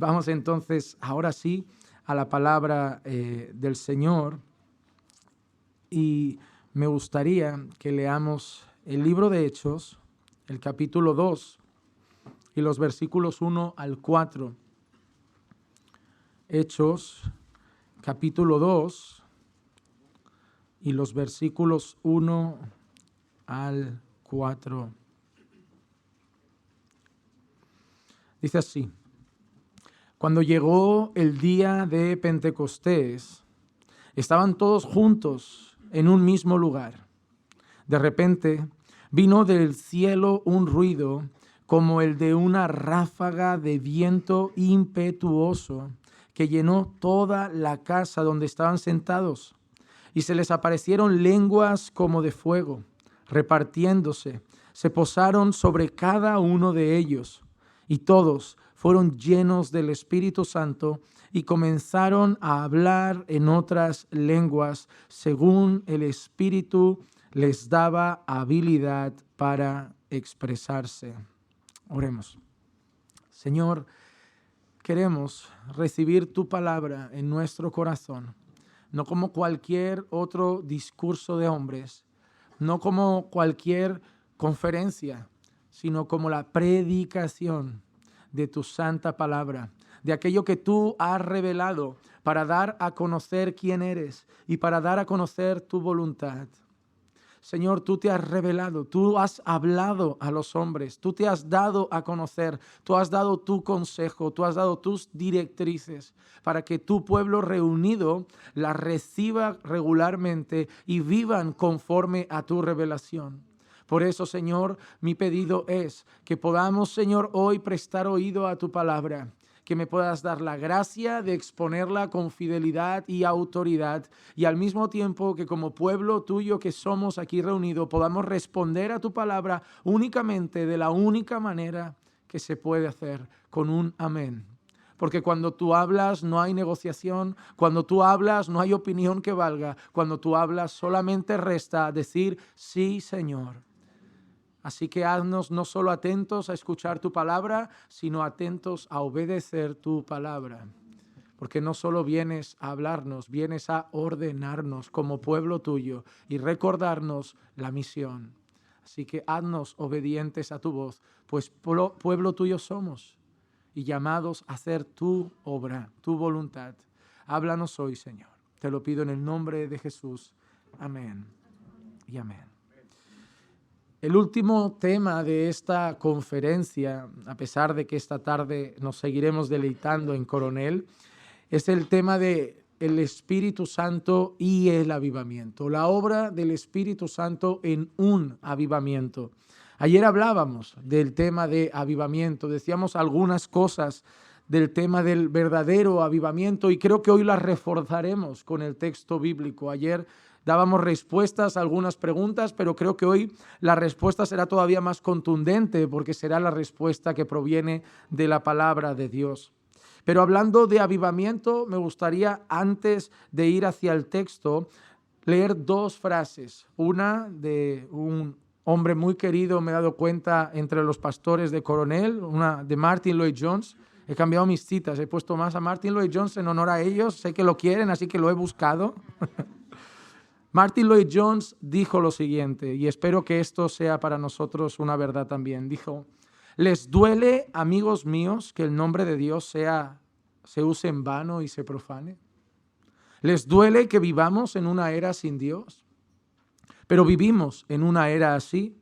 Vamos entonces, ahora sí, a la palabra del Señor. Y me gustaría que leamos el libro de Hechos, el capítulo 2 y los versículos 1 al 4. Hechos, capítulo 2 y los versículos 1 al 4. Dice así: Cuando llegó el día de Pentecostés, estaban todos juntos en un mismo lugar. De repente vino del cielo un ruido como el de una ráfaga de viento impetuoso que llenó toda la casa donde estaban sentados, y se les aparecieron lenguas como de fuego, repartiéndose, se posaron sobre cada uno de ellos, y todos fueron llenos del Espíritu Santo y comenzaron a hablar en otras lenguas según el Espíritu les daba habilidad para expresarse. Oremos. Señor, queremos recibir tu palabra en nuestro corazón, no como cualquier otro discurso de hombres, no como cualquier conferencia, sino como la predicación de tu santa palabra, de aquello que tú has revelado para dar a conocer quién eres y para dar a conocer tu voluntad. Señor, tú te has revelado, tú has hablado a los hombres, tú te has dado a conocer, tú has dado tu consejo, tú has dado tus directrices para que tu pueblo reunido las reciba regularmente y vivan conforme a tu revelación. Por eso, Señor, mi pedido es que podamos, Señor, hoy prestar oído a tu palabra, que me puedas dar la gracia de exponerla con fidelidad y autoridad, y al mismo tiempo que como pueblo tuyo que somos aquí reunidos podamos responder a tu palabra únicamente de la única manera que se puede hacer, con un amén. Porque cuando tú hablas no hay negociación, cuando tú hablas no hay opinión que valga, cuando tú hablas solamente resta decir sí, Señor. Así que haznos no solo atentos a escuchar tu palabra, sino atentos a obedecer tu palabra. Porque no solo vienes a hablarnos, vienes a ordenarnos como pueblo tuyo y recordarnos la misión. Así que haznos obedientes a tu voz, pues pueblo tuyo somos y llamados a hacer tu obra, tu voluntad. Háblanos hoy, Señor. Te lo pido en el nombre de Jesús. Amén y amén. El último tema de esta conferencia, a pesar de que esta tarde nos seguiremos deleitando en Coronel, es el tema de el Espíritu Santo y el avivamiento, la obra del Espíritu Santo en un avivamiento. Ayer hablábamos del tema de avivamiento, decíamos algunas cosas del tema del verdadero avivamiento y creo que hoy las reforzaremos con el texto bíblico. Ayer dábamos respuestas a algunas preguntas, pero creo que hoy la respuesta será todavía más contundente porque será la respuesta que proviene de la palabra de Dios. Pero hablando de avivamiento, me gustaría, antes de ir hacia el texto, leer dos frases. Una de un hombre muy querido, me he dado cuenta, entre los pastores de Coronel, una de Martyn Lloyd-Jones. He cambiado mis citas, he puesto más a Martyn Lloyd-Jones en honor a ellos. Sé que lo quieren, así que lo he buscado. Martyn Lloyd-Jones dijo lo siguiente, y espero que esto sea para nosotros una verdad también. Dijo: ¿les duele, amigos míos, que el nombre de Dios se use en vano y se profane? ¿Les duele que vivamos en una era sin Dios? Pero vivimos en una era así.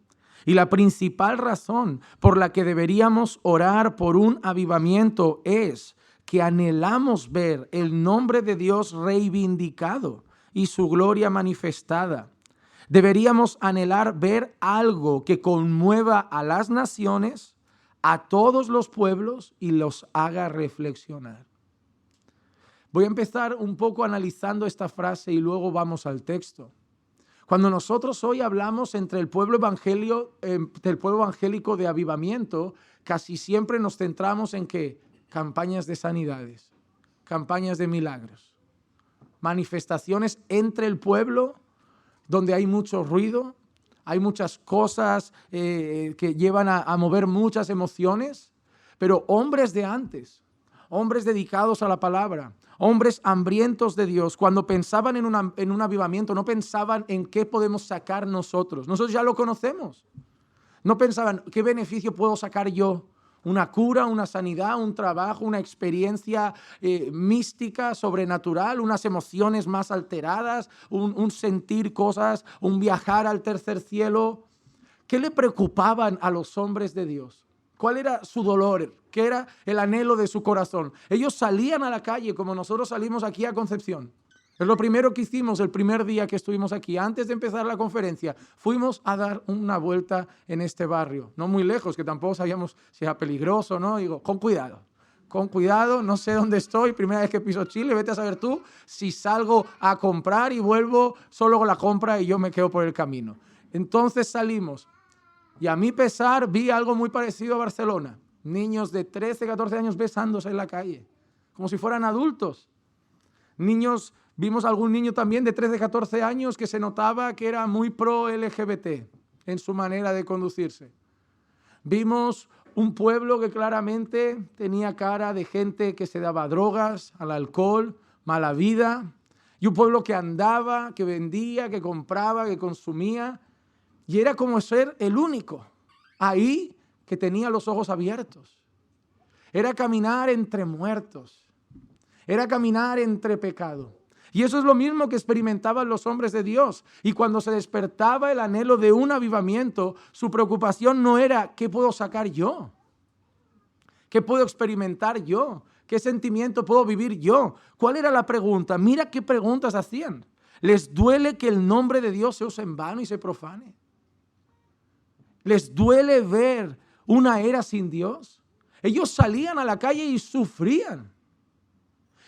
Y la principal razón por la que deberíamos orar por un avivamiento es que anhelamos ver el nombre de Dios reivindicado y su gloria manifestada. Deberíamos anhelar ver algo que conmueva a las naciones, a todos los pueblos y los haga reflexionar. Voy a empezar un poco analizando esta frase y luego vamos al texto. Cuando nosotros hoy hablamos entre el pueblo evangélico de avivamiento, casi siempre nos centramos en ¿qué? Campañas de sanidades, campañas de milagros, manifestaciones entre el pueblo donde hay mucho ruido, hay muchas cosas que llevan a mover muchas emociones, pero hombres de antes, hombres dedicados a la palabra, hombres hambrientos de Dios. Cuando pensaban en un avivamiento, no pensaban en qué podemos sacar nosotros. Nosotros ya lo conocemos. No pensaban, ¿qué beneficio puedo sacar yo? Una cura, una sanidad, un trabajo, una experiencia mística, sobrenatural, unas emociones más alteradas, un sentir cosas, un viajar al tercer cielo. ¿Qué le preocupaban a los hombres de Dios? ¿Cuál era su dolor? ¿Qué era el anhelo de su corazón? Ellos salían a la calle como nosotros salimos aquí a Concepción. Es lo primero que hicimos el primer día que estuvimos aquí. Antes de empezar la conferencia, fuimos a dar una vuelta en este barrio. No muy lejos, que tampoco sabíamos si era peligroso, ¿no? Digo, con cuidado, no sé dónde estoy, primera vez que piso Chile, vete a saber tú si salgo a comprar y vuelvo solo con la compra y yo me quedo por el camino. Entonces salimos y a mi pesar vi algo muy parecido a Barcelona. Niños de 13, 14 años besándose en la calle, como si fueran adultos. Niños, vimos algún niño también de 13, 14 años que se notaba que era muy pro LGBT en su manera de conducirse. Vimos un pueblo que claramente tenía cara de gente que se daba drogas, al alcohol, mala vida. Y un pueblo que andaba, que vendía, que compraba, que consumía. Y era como ser el único ahí que tenía los ojos abiertos. Era caminar entre muertos. Era caminar entre pecado. Y eso es lo mismo que experimentaban los hombres de Dios. Y cuando se despertaba el anhelo de un avivamiento, su preocupación no era ¿qué puedo sacar yo? ¿Qué puedo experimentar yo? ¿Qué sentimiento puedo vivir yo? ¿Cuál era la pregunta? Mira qué preguntas hacían. ¿Les duele que el nombre de Dios se use en vano y se profane? ¿Les duele ver una era sin Dios? Ellos salían a la calle y sufrían.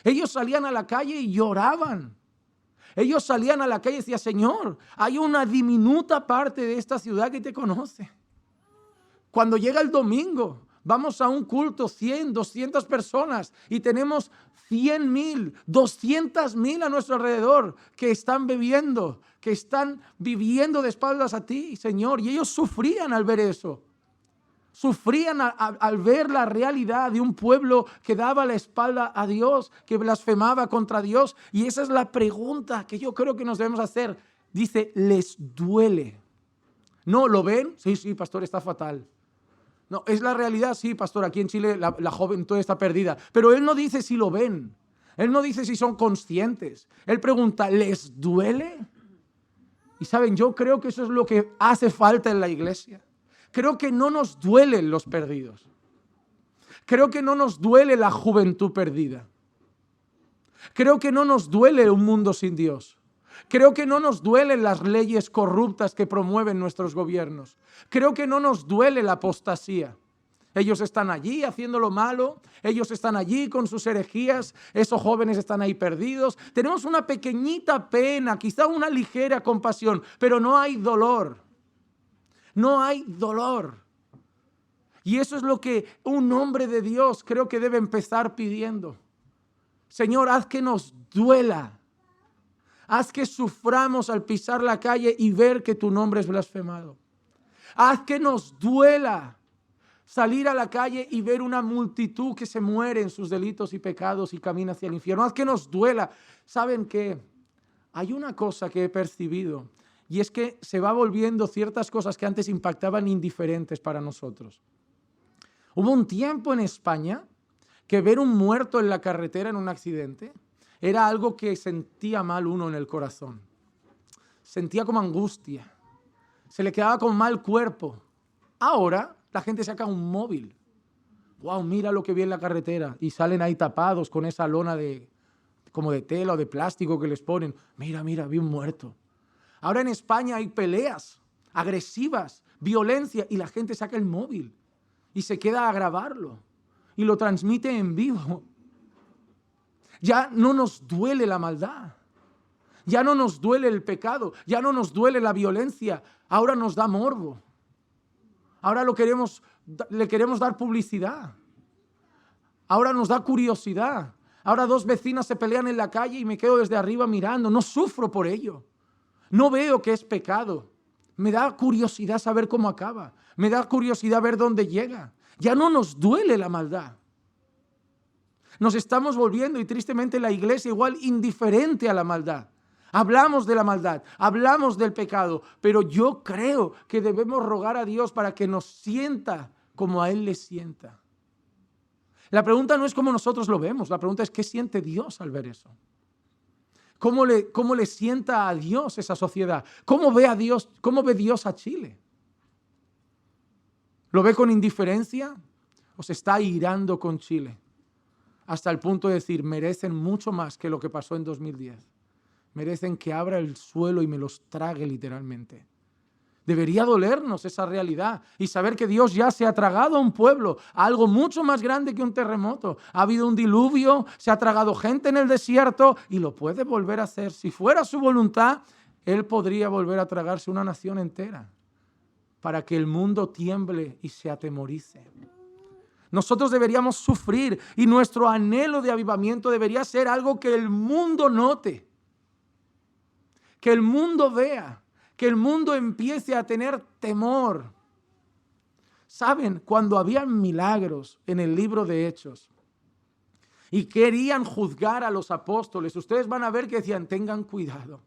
Ellos salían a la calle y lloraban. Ellos salían a la calle y decían, Señor, hay una diminuta parte de esta ciudad que te conoce. Cuando llega el domingo, vamos a un culto, 100, 200 personas y tenemos 100,000, 200,000 a nuestro alrededor que están bebiendo, que están viviendo de espaldas a ti, Señor. Y ellos sufrían al ver eso. Sufrían al ver la realidad de un pueblo que daba la espalda a Dios, que blasfemaba contra Dios. Y esa es la pregunta que yo creo que nos debemos hacer. Dice, ¿les duele? ¿No lo ven? Sí, pastor, está fatal. No, ¿es la realidad? Sí, pastor, aquí en Chile la juventud está perdida. Pero él no dice si lo ven. Él no dice si son conscientes. Él pregunta, ¿les duele? Y saben, yo creo que eso es lo que hace falta en la iglesia. Creo que no nos duelen los perdidos. Creo que no nos duele la juventud perdida. Creo que no nos duele un mundo sin Dios. Creo que no nos duelen las leyes corruptas que promueven nuestros gobiernos. Creo que no nos duele la apostasía. Ellos están allí haciendo lo malo. Ellos están allí con sus herejías. Esos jóvenes están ahí perdidos. Tenemos una pequeñita pena, quizá una ligera compasión, pero no hay dolor. No hay dolor. Y eso es lo que un hombre de Dios creo que debe empezar pidiendo. Señor, haz que nos duela. Haz que suframos al pisar la calle y ver que tu nombre es blasfemado. Haz que nos duela salir a la calle y ver una multitud que se muere en sus delitos y pecados y camina hacia el infierno. Haz que nos duela. ¿Saben qué? Hay una cosa que he percibido. Y es que se va volviendo ciertas cosas que antes impactaban indiferentes para nosotros. Hubo un tiempo en España que ver un muerto en la carretera en un accidente era algo que sentía mal uno en el corazón. Sentía como angustia. Se le quedaba con mal cuerpo. Ahora la gente saca un móvil. Wow, mira lo que vi en la carretera. Y salen ahí tapados con esa lona como de tela o de plástico que les ponen. Mira, vi un muerto. Ahora en España hay peleas agresivas, violencia, y la gente saca el móvil y se queda a grabarlo y lo transmite en vivo. Ya no nos duele la maldad, ya no nos duele el pecado, ya no nos duele la violencia, ahora nos da morbo. Ahora le queremos dar publicidad. Ahora nos da curiosidad. Ahora dos vecinas se pelean en la calle y me quedo desde arriba mirando, no sufro por ello. No veo que es pecado. Me da curiosidad saber cómo acaba. Me da curiosidad ver dónde llega. Ya no nos duele la maldad. Nos estamos volviendo, y tristemente la iglesia igual, indiferente a la maldad. Hablamos de la maldad, hablamos del pecado, pero yo creo que debemos rogar a Dios para que nos sienta como a Él le sienta. La pregunta no es cómo nosotros lo vemos, la pregunta es qué siente Dios al ver eso. ¿Cómo le sienta a Dios esa sociedad? ¿Cómo ve Dios a Chile? ¿Lo ve con indiferencia o se está irando con Chile? Hasta el punto de decir, merecen mucho más que lo que pasó en 2010. Merecen que abra el suelo y me los trague literalmente. Debería dolernos esa realidad y saber que Dios ya se ha tragado a un pueblo, a algo mucho más grande que un terremoto. Ha habido un diluvio, se ha tragado gente en el desierto y lo puede volver a hacer. Si fuera su voluntad, Él podría volver a tragarse una nación entera para que el mundo tiemble y se atemorice. Nosotros deberíamos sufrir y nuestro anhelo de avivamiento debería ser algo que el mundo note, que el mundo vea, que el mundo empiece a tener temor. ¿Saben? Cuando habían milagros en el libro de Hechos y querían juzgar a los apóstoles, ustedes van a ver que decían, tengan cuidado.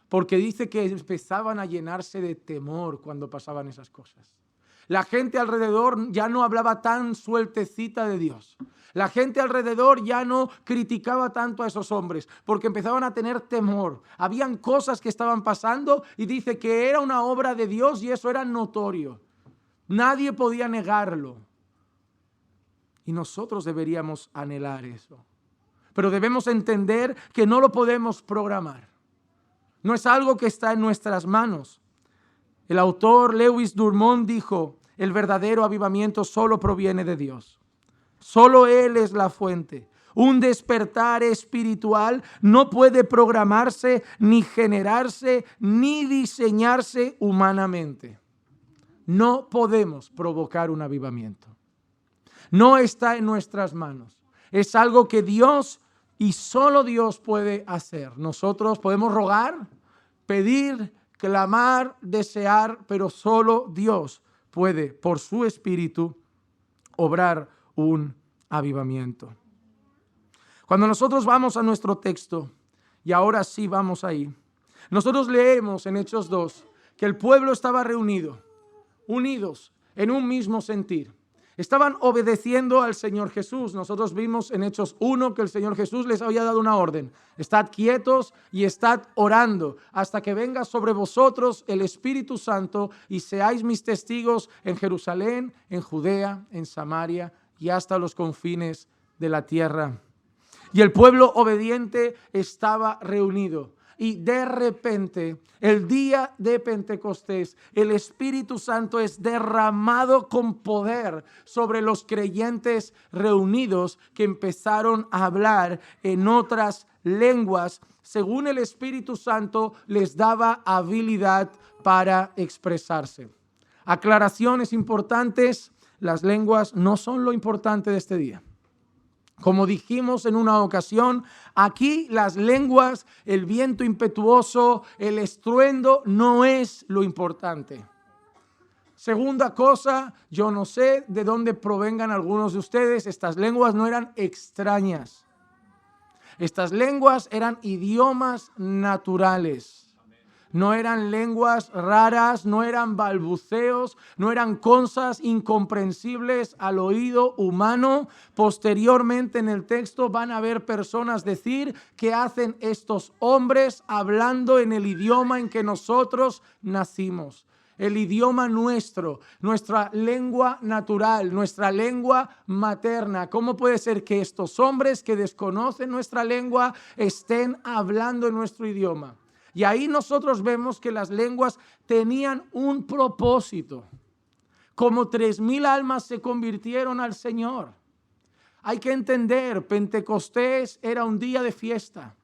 Porque dice que empezaban a llenarse de temor cuando pasaban esas cosas. La gente alrededor ya no hablaba tan sueltecita de Dios. La gente alrededor ya no criticaba tanto a esos hombres porque empezaban a tener temor. Habían cosas que estaban pasando y dice que era una obra de Dios y eso era notorio. Nadie podía negarlo. Y nosotros deberíamos anhelar eso. Pero debemos entender que no lo podemos programar. No es algo que está en nuestras manos. El autor Lewis Durmont dijo, el verdadero avivamiento solo proviene de Dios. Solo Él es la fuente. Un despertar espiritual no puede programarse, ni generarse, ni diseñarse humanamente. No podemos provocar un avivamiento. No está en nuestras manos. Es algo que Dios y solo Dios puede hacer. Nosotros podemos rogar, pedir, clamar, desear, pero solo Dios puede, por su Espíritu, obrar un avivamiento. Cuando nosotros vamos a nuestro texto, y ahora sí vamos ahí, nosotros leemos en Hechos 2 que el pueblo estaba reunido, unidos en un mismo sentir. Estaban obedeciendo al Señor Jesús. Nosotros vimos en Hechos 1 que el Señor Jesús les había dado una orden. Estad quietos y estad orando hasta que venga sobre vosotros el Espíritu Santo y seáis mis testigos en Jerusalén, en Judea, en Samaria y hasta los confines de la tierra. Y el pueblo obediente estaba reunido. Y de repente, el día de Pentecostés, el Espíritu Santo es derramado con poder sobre los creyentes reunidos que empezaron a hablar en otras lenguas. Según el Espíritu Santo les daba habilidad para expresarse. Aclaraciones importantes, las lenguas no son lo importante de este día. Como dijimos en una ocasión, aquí las lenguas, el viento impetuoso, el estruendo no es lo importante. Segunda cosa, yo no sé de dónde provengan algunos de ustedes, estas lenguas no eran extrañas. Estas lenguas eran idiomas naturales. No eran lenguas raras, no eran balbuceos, no eran cosas incomprensibles al oído humano. Posteriormente en el texto van a ver personas decir qué hacen estos hombres hablando en el idioma en que nosotros nacimos. El idioma nuestro, nuestra lengua natural, nuestra lengua materna. ¿Cómo puede ser que estos hombres que desconocen nuestra lengua estén hablando en nuestro idioma? Y ahí nosotros vemos que las lenguas tenían un propósito. Como 3,000 almas se convirtieron al Señor. Hay que entender, Pentecostés era un día de fiesta.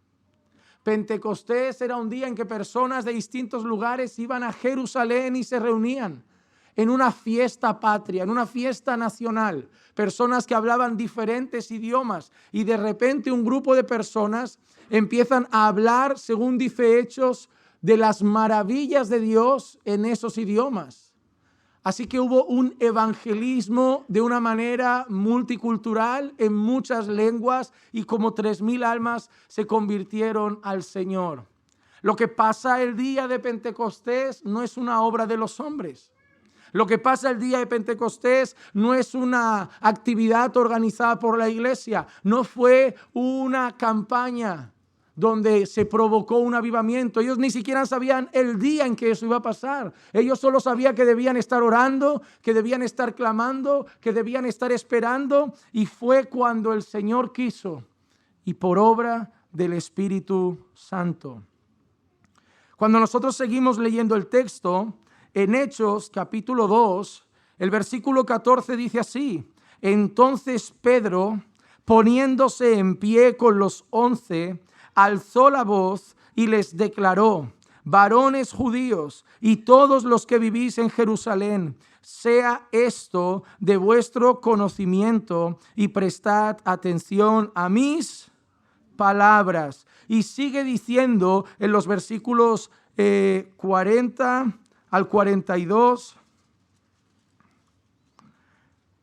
Pentecostés era un día en que personas de distintos lugares iban a Jerusalén y se reunían en una fiesta patria, en una fiesta nacional. Personas que hablaban diferentes idiomas y de repente un grupo de personas empiezan a hablar, según dice Hechos, de las maravillas de Dios en esos idiomas. Así que hubo un evangelismo de una manera multicultural en muchas lenguas y como 3,000 almas se convirtieron al Señor. Lo que pasa el día de Pentecostés no es una obra de los hombres. Lo que pasa el día de Pentecostés no es una actividad organizada por la iglesia. No fue una campaña donde se provocó un avivamiento. Ellos ni siquiera sabían el día en que eso iba a pasar. Ellos solo sabían que debían estar orando, que debían estar clamando, que debían estar esperando. Y fue cuando el Señor quiso y por obra del Espíritu Santo. Cuando nosotros seguimos leyendo el texto, en Hechos capítulo 2, el versículo 14 dice así: entonces Pedro, poniéndose en pie con los 11, alzó la voz y les declaró: varones judíos y todos los que vivís en Jerusalén, sea esto de vuestro conocimiento y prestad atención a mis palabras. Y sigue diciendo en los versículos 40 al 42,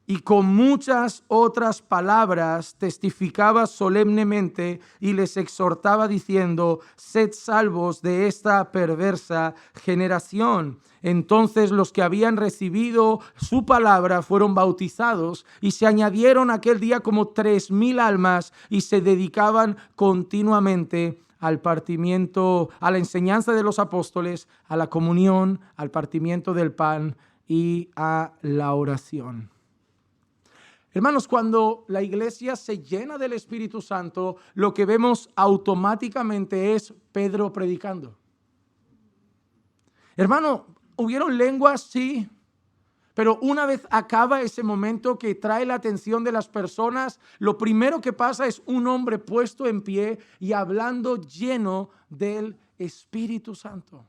y con muchas otras palabras testificaba solemnemente y les exhortaba diciendo: sed salvos de esta perversa generación. Entonces los que habían recibido su palabra fueron bautizados y se añadieron aquel día como 3,000 almas y se dedicaban continuamente al partimiento, a la enseñanza de los apóstoles, a la comunión, al partimiento del pan y a la oración. Hermanos, cuando la iglesia se llena del Espíritu Santo, lo que vemos automáticamente es Pedro predicando. Hermano, ¿hubieron lenguas? Sí. Pero una vez acaba ese momento que trae la atención de las personas, lo primero que pasa es un hombre puesto en pie y hablando lleno del Espíritu Santo.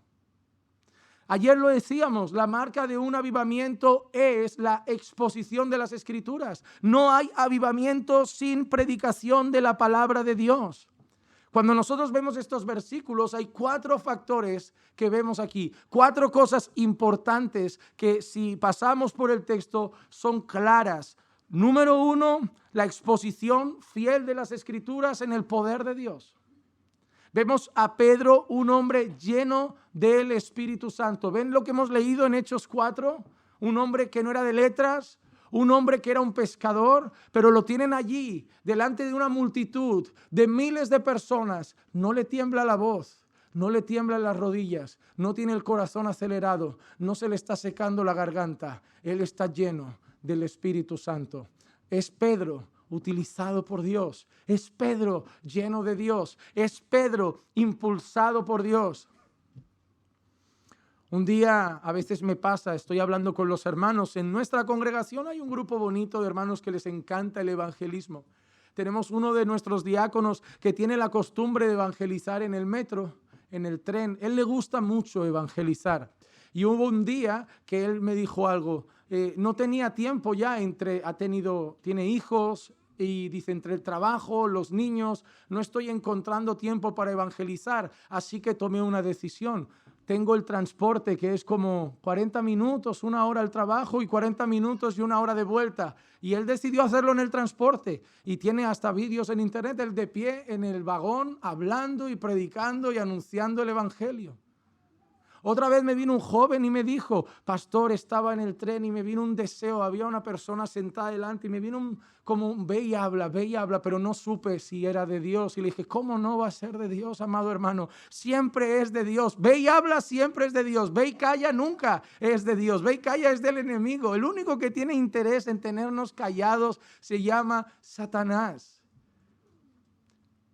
Ayer lo decíamos, la marca de un avivamiento es la exposición de las Escrituras. No hay avivamiento sin predicación de la palabra de Dios. Cuando nosotros vemos estos versículos, hay 4 factores que vemos aquí, 4 cosas importantes que si pasamos por el texto son claras. Número 1, la exposición fiel de las Escrituras en el poder de Dios. Vemos a Pedro, un hombre lleno del Espíritu Santo. ¿Ven lo que hemos leído en Hechos 4? Un hombre que no era de letras, un hombre que era un pescador, pero lo tienen allí, delante de una multitud de miles de personas. No le tiembla la voz, no le tiemblan las rodillas, no tiene el corazón acelerado, no se le está secando la garganta. Él está lleno del Espíritu Santo. Es Pedro utilizado por Dios. Es Pedro lleno de Dios. Es Pedro impulsado por Dios. Un día, a veces me pasa, estoy hablando con los hermanos. En nuestra congregación hay un grupo bonito de hermanos que les encanta el evangelismo. Tenemos uno de nuestros diáconos que tiene la costumbre de evangelizar en el metro, en el tren. Él le gusta mucho evangelizar. Y hubo un día que él me dijo algo. No tenía tiempo ya, tiene hijos y dice, entre el trabajo, los niños, no estoy encontrando tiempo para evangelizar. Así que tomé una decisión. Tengo el transporte que es como 40 minutos, 1 hora al trabajo y 40 minutos y 1 hora de vuelta. Y él decidió hacerlo en el transporte y tiene hasta vídeos en internet, él de pie en el vagón hablando y predicando y anunciando el evangelio. Otra vez me vino un joven y me dijo, pastor, estaba en el tren y me vino un deseo, había una persona sentada delante y me vino como un ve y habla, pero no supe si era de Dios. Y le dije, ¿cómo no va a ser de Dios, amado hermano? Siempre es de Dios. Ve y habla, siempre es de Dios. Ve y calla, nunca es de Dios. Ve y calla es del enemigo. El único que tiene interés en tenernos callados se llama Satanás.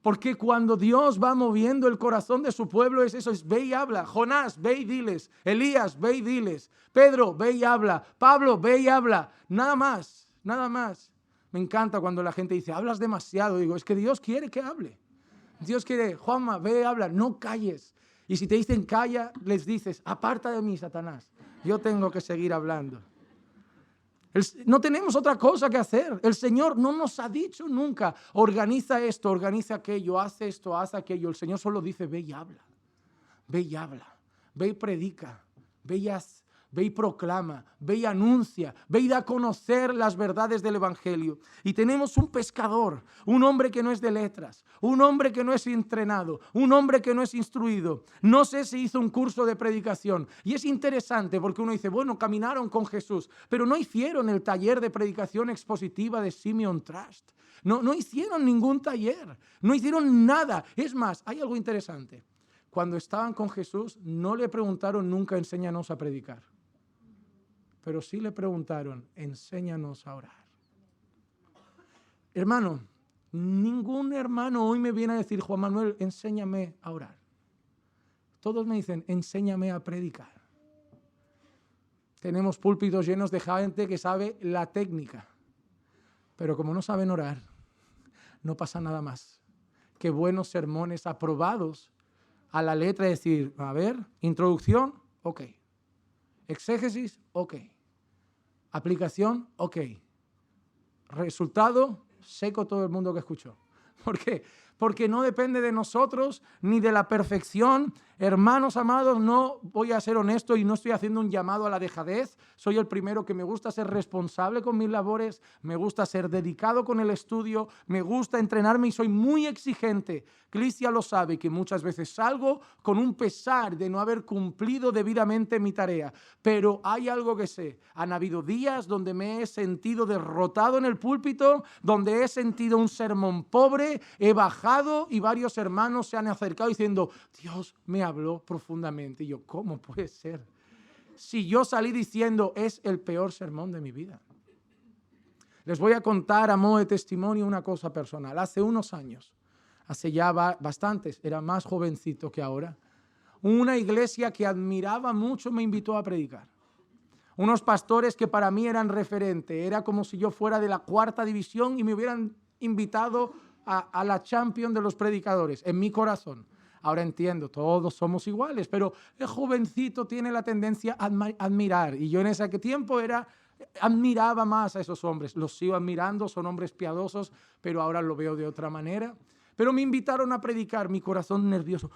Porque cuando Dios va moviendo el corazón de su pueblo es eso, es ve y habla. Jonás, ve y diles. Elías, ve y diles. Pedro, ve y habla. Pablo, ve y habla. Nada más, nada más. Me encanta cuando la gente dice, hablas demasiado. Digo, es que Dios quiere que hable. Dios quiere, Juanma, ve y habla, no calles. Y si te dicen calla, les dices, aparta de mí, Satanás. Yo tengo que seguir hablando. No tenemos otra cosa que hacer. El Señor no nos ha dicho nunca, organiza esto, organiza aquello, haz esto, haz aquello. El Señor solo dice, ve y habla, ve y habla, ve y predica, ve y haz, ve y proclama, ve y anuncia, ve y da a conocer las verdades del Evangelio. Y tenemos un pescador, un hombre que no es de letras, un hombre que no es entrenado, un hombre que no es instruido. No sé si hizo un curso de predicación. Y es interesante porque uno dice, bueno, caminaron con Jesús, pero no hicieron el taller de predicación expositiva de Simeon Trust. No hicieron ningún taller, no hicieron nada. Es más, hay algo interesante. Cuando estaban con Jesús, no le preguntaron nunca, enséñanos a predicar. Pero sí le preguntaron, enséñanos a orar. Hermano, ningún hermano hoy me viene a decir, Juan Manuel, enséñame a orar. Todos me dicen, enséñame a predicar. Tenemos púlpitos llenos de gente que sabe la técnica. Pero como no saben orar, no pasa nada más que buenos sermones aprobados a la letra, decir, a ver, introducción, ok. Exégesis, ok. Aplicación, ok. Resultado, seco todo el mundo que escuchó. ¿Por qué? Porque no depende de nosotros ni de la perfección. Hermanos amados, no voy a ser honesto y no estoy haciendo un llamado a la dejadez. Soy el primero que me gusta ser responsable con mis labores, me gusta ser dedicado con el estudio, me gusta entrenarme y soy muy exigente. Cristian lo sabe, que muchas veces salgo con un pesar de no haber cumplido debidamente mi tarea. Pero hay algo que sé, han habido días donde me he sentido derrotado en el púlpito, donde he sentido un sermón pobre, he bajado y varios hermanos se han acercado diciendo, Dios me habló profundamente. Y yo, ¿cómo puede ser? Si yo salí diciendo, es el peor sermón de mi vida. Les voy a contar a modo de testimonio una cosa personal. Hace unos años, hace ya bastantes, era más jovencito que ahora, una iglesia que admiraba mucho me invitó a predicar. Unos pastores que para mí eran referente. Era como si yo fuera de la 4ª división y me hubieran invitado a la Champions de los predicadores, en mi corazón. Ahora entiendo, todos somos iguales, pero el jovencito tiene la tendencia a admirar. Y yo en ese tiempo admiraba más a esos hombres. Los sigo admirando, son hombres piadosos, pero ahora lo veo de otra manera. Pero me invitaron a predicar, mi corazón nervioso.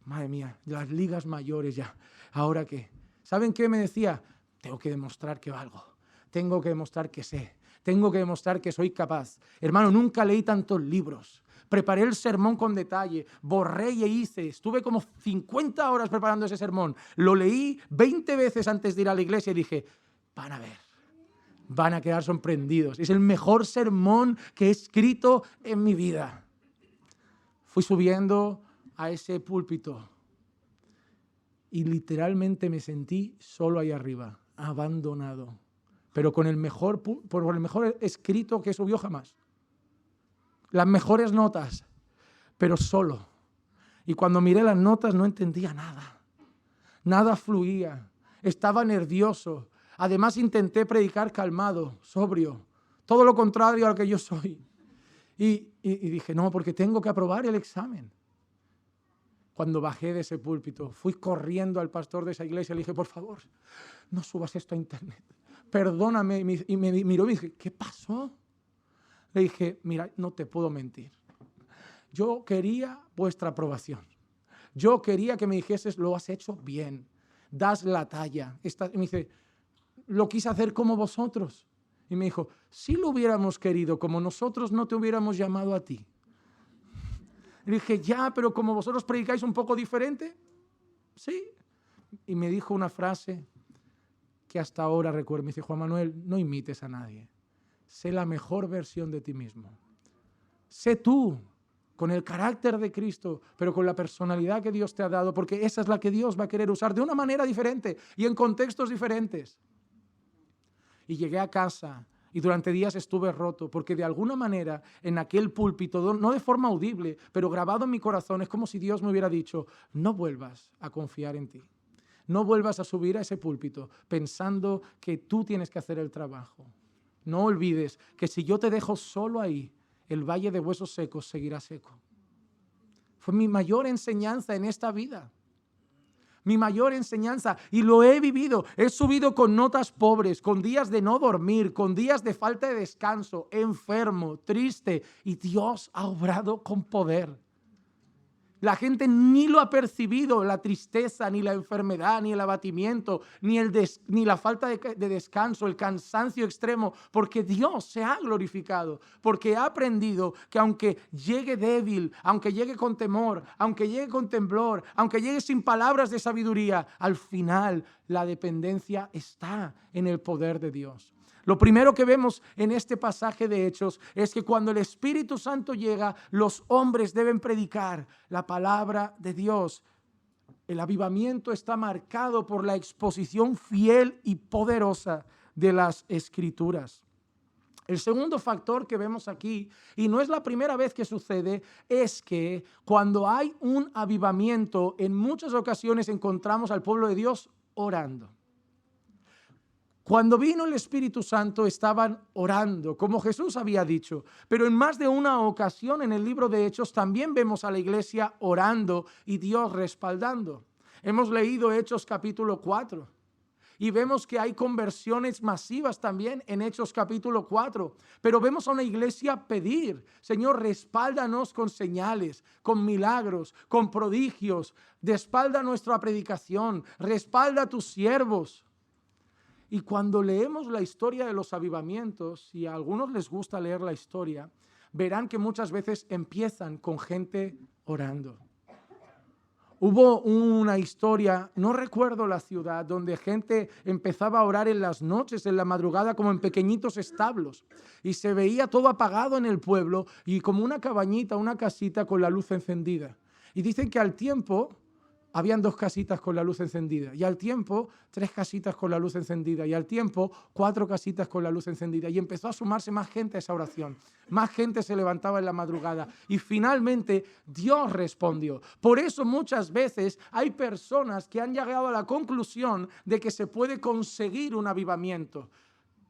Madre mía, las ligas mayores ya. ¿Ahora qué? ¿Saben qué me decía? Tengo que demostrar que valgo. Tengo que demostrar que sé. Tengo que demostrar que soy capaz. Hermano, nunca leí tantos libros. Preparé el sermón con detalle, borré y hice. Estuve como 50 horas preparando ese sermón. Lo leí 20 veces antes de ir a la iglesia y dije, van a ver, van a quedar sorprendidos. Es el mejor sermón que he escrito en mi vida. Fui subiendo a ese púlpito y literalmente me sentí solo ahí arriba, abandonado. Pero con el mejor escrito que subió jamás. Las mejores notas, pero solo. Y cuando miré las notas no entendía nada. Nada fluía. Estaba nervioso. Además intenté predicar calmado, sobrio. Todo lo contrario a lo que yo soy. Y dije, no, porque tengo que aprobar el examen. Cuando bajé de ese púlpito, fui corriendo al pastor de esa iglesia y le dije, por favor, no subas esto a internet. Perdóname. Y me miró y me dije, ¿qué pasó? Le dije, mira, no te puedo mentir. Yo quería vuestra aprobación. Yo quería que me dijeses, lo has hecho bien, das la talla. Y me dice, lo quise hacer como vosotros. Y me dijo, si lo hubiéramos querido como nosotros, no te hubiéramos llamado a ti. Le dije, ya, pero como vosotros predicáis un poco diferente, sí. Y me dijo una frase que hasta ahora recuerdo. Me dice, Juan Manuel, no imites a nadie. Sé la mejor versión de ti mismo. Sé tú, con el carácter de Cristo, pero con la personalidad que Dios te ha dado, porque esa es la que Dios va a querer usar de una manera diferente y en contextos diferentes. Y llegué a casa y durante días estuve roto, porque de alguna manera en aquel púlpito, no de forma audible, pero grabado en mi corazón, es como si Dios me hubiera dicho, no vuelvas a confiar en ti. No vuelvas a subir a ese púlpito pensando que tú tienes que hacer el trabajo. No olvides que si yo te dejo solo ahí, el valle de huesos secos seguirá seco. Fue mi mayor enseñanza en esta vida. Mi mayor enseñanza, y lo he vivido. He subido con notas pobres, con días de no dormir, con días de falta de descanso, enfermo, triste, y Dios ha obrado con poder. La gente ni lo ha percibido, la tristeza, ni la enfermedad, ni el abatimiento, ni la falta de descanso, el cansancio extremo, porque Dios se ha glorificado, porque ha aprendido que aunque llegue débil, aunque llegue con temor, aunque llegue con temblor, aunque llegue sin palabras de sabiduría, al final la dependencia está en el poder de Dios. Lo primero que vemos en este pasaje de Hechos es que cuando el Espíritu Santo llega, los hombres deben predicar la palabra de Dios. El avivamiento está marcado por la exposición fiel y poderosa de las Escrituras. El segundo factor que vemos aquí, y no es la primera vez que sucede, es que cuando hay un avivamiento, en muchas ocasiones encontramos al pueblo de Dios orando. Cuando vino el Espíritu Santo estaban orando, como Jesús había dicho, pero en más de una ocasión en el libro de Hechos también vemos a la iglesia orando y Dios respaldando. Hemos leído Hechos capítulo 4 y vemos que hay conversiones masivas también en Hechos capítulo 4, pero vemos a una iglesia pedir: Señor, respáldanos con señales, con milagros, con prodigios, respalda nuestra predicación, respalda a tus siervos. Y cuando leemos la historia de los avivamientos, y a algunos les gusta leer la historia, verán que muchas veces empiezan con gente orando. Hubo una historia, no recuerdo la ciudad, donde gente empezaba a orar en las noches, en la madrugada, como en pequeñitos establos. Y se veía todo apagado en el pueblo y como una cabañita, una casita con la luz encendida. Y dicen que al tiempo habían 2 casitas con la luz encendida, y al tiempo 3 casitas con la luz encendida, y al tiempo 4 casitas con la luz encendida, y empezó a sumarse más gente a esa oración, más gente se levantaba en la madrugada, y finalmente Dios respondió. Por eso muchas veces hay personas que han llegado a la conclusión de que se puede conseguir un avivamiento,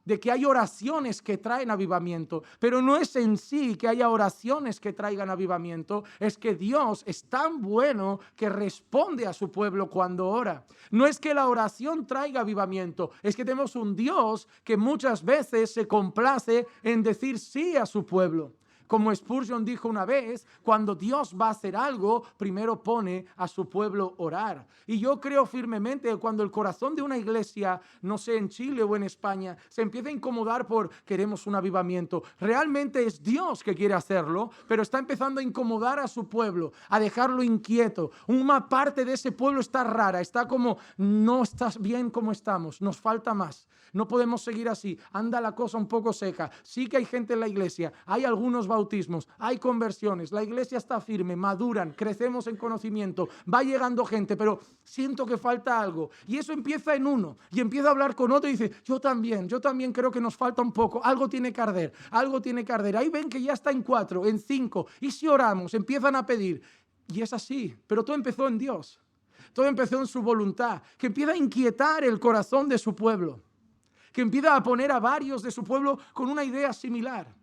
de que hay oraciones que traen avivamiento, pero no es en sí que haya oraciones que traigan avivamiento, es que Dios es tan bueno que responde a su pueblo cuando ora. No es que la oración traiga avivamiento, es que tenemos un Dios que muchas veces se complace en decir sí a su pueblo. Como Spurgeon dijo una vez, cuando Dios va a hacer algo, primero pone a su pueblo orar. Y yo creo firmemente que cuando el corazón de una iglesia, no sé, en Chile o en España, se empieza a incomodar por queremos un avivamiento, realmente es Dios que quiere hacerlo, pero está empezando a incomodar a su pueblo, a dejarlo inquieto. Una parte de ese pueblo está rara, está como, no estás bien como estamos, nos falta más. No podemos seguir así, anda la cosa un poco seca. Sí que hay gente en la iglesia, hay algunos bautismos, hay conversiones, la iglesia está firme, maduran, crecemos en conocimiento, va llegando gente, pero siento que falta algo. Y eso empieza en uno, y empieza a hablar con otro y dice, yo también creo que nos falta un poco, algo tiene que arder, algo tiene que arder. Ahí ven que ya está en 4, en 5, y si oramos, empiezan a pedir. Y es así, pero todo empezó en Dios, todo empezó en su voluntad, que empieza a inquietar el corazón de su pueblo, que empieza a poner a varios de su pueblo con una idea similar.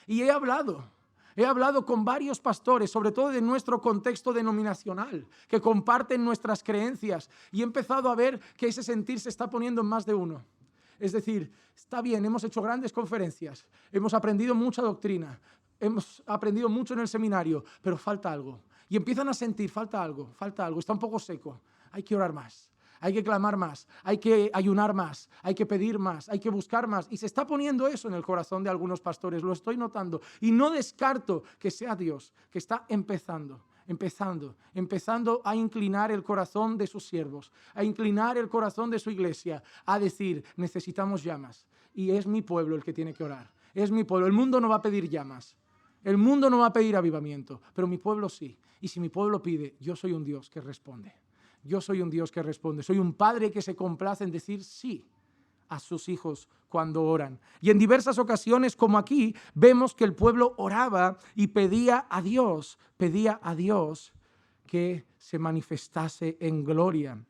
Y he hablado con varios pastores, sobre todo de nuestro contexto denominacional, que comparten nuestras creencias, y he empezado a ver que ese sentir se está poniendo en más de uno. Es decir, está bien, hemos hecho grandes conferencias, hemos aprendido mucha doctrina, hemos aprendido mucho en el seminario, pero falta algo. Y empiezan a sentir, falta algo, está un poco seco, hay que orar más. Hay que clamar más, hay que ayunar más, hay que pedir más, hay que buscar más. Y se está poniendo eso en el corazón de algunos pastores, lo estoy notando. Y no descarto que sea Dios que está empezando a inclinar el corazón de sus siervos, a inclinar el corazón de su iglesia, a decir, necesitamos llamas. Y es mi pueblo el que tiene que orar, es mi pueblo. El mundo no va a pedir llamas, el mundo no va a pedir avivamiento, pero mi pueblo sí. Y si mi pueblo pide, yo soy un Dios que responde. Yo soy un Dios que responde. Soy un padre que se complace en decir sí a sus hijos cuando oran. Y en diversas ocasiones, como aquí, vemos que el pueblo oraba y pedía a Dios que se manifestase en gloria.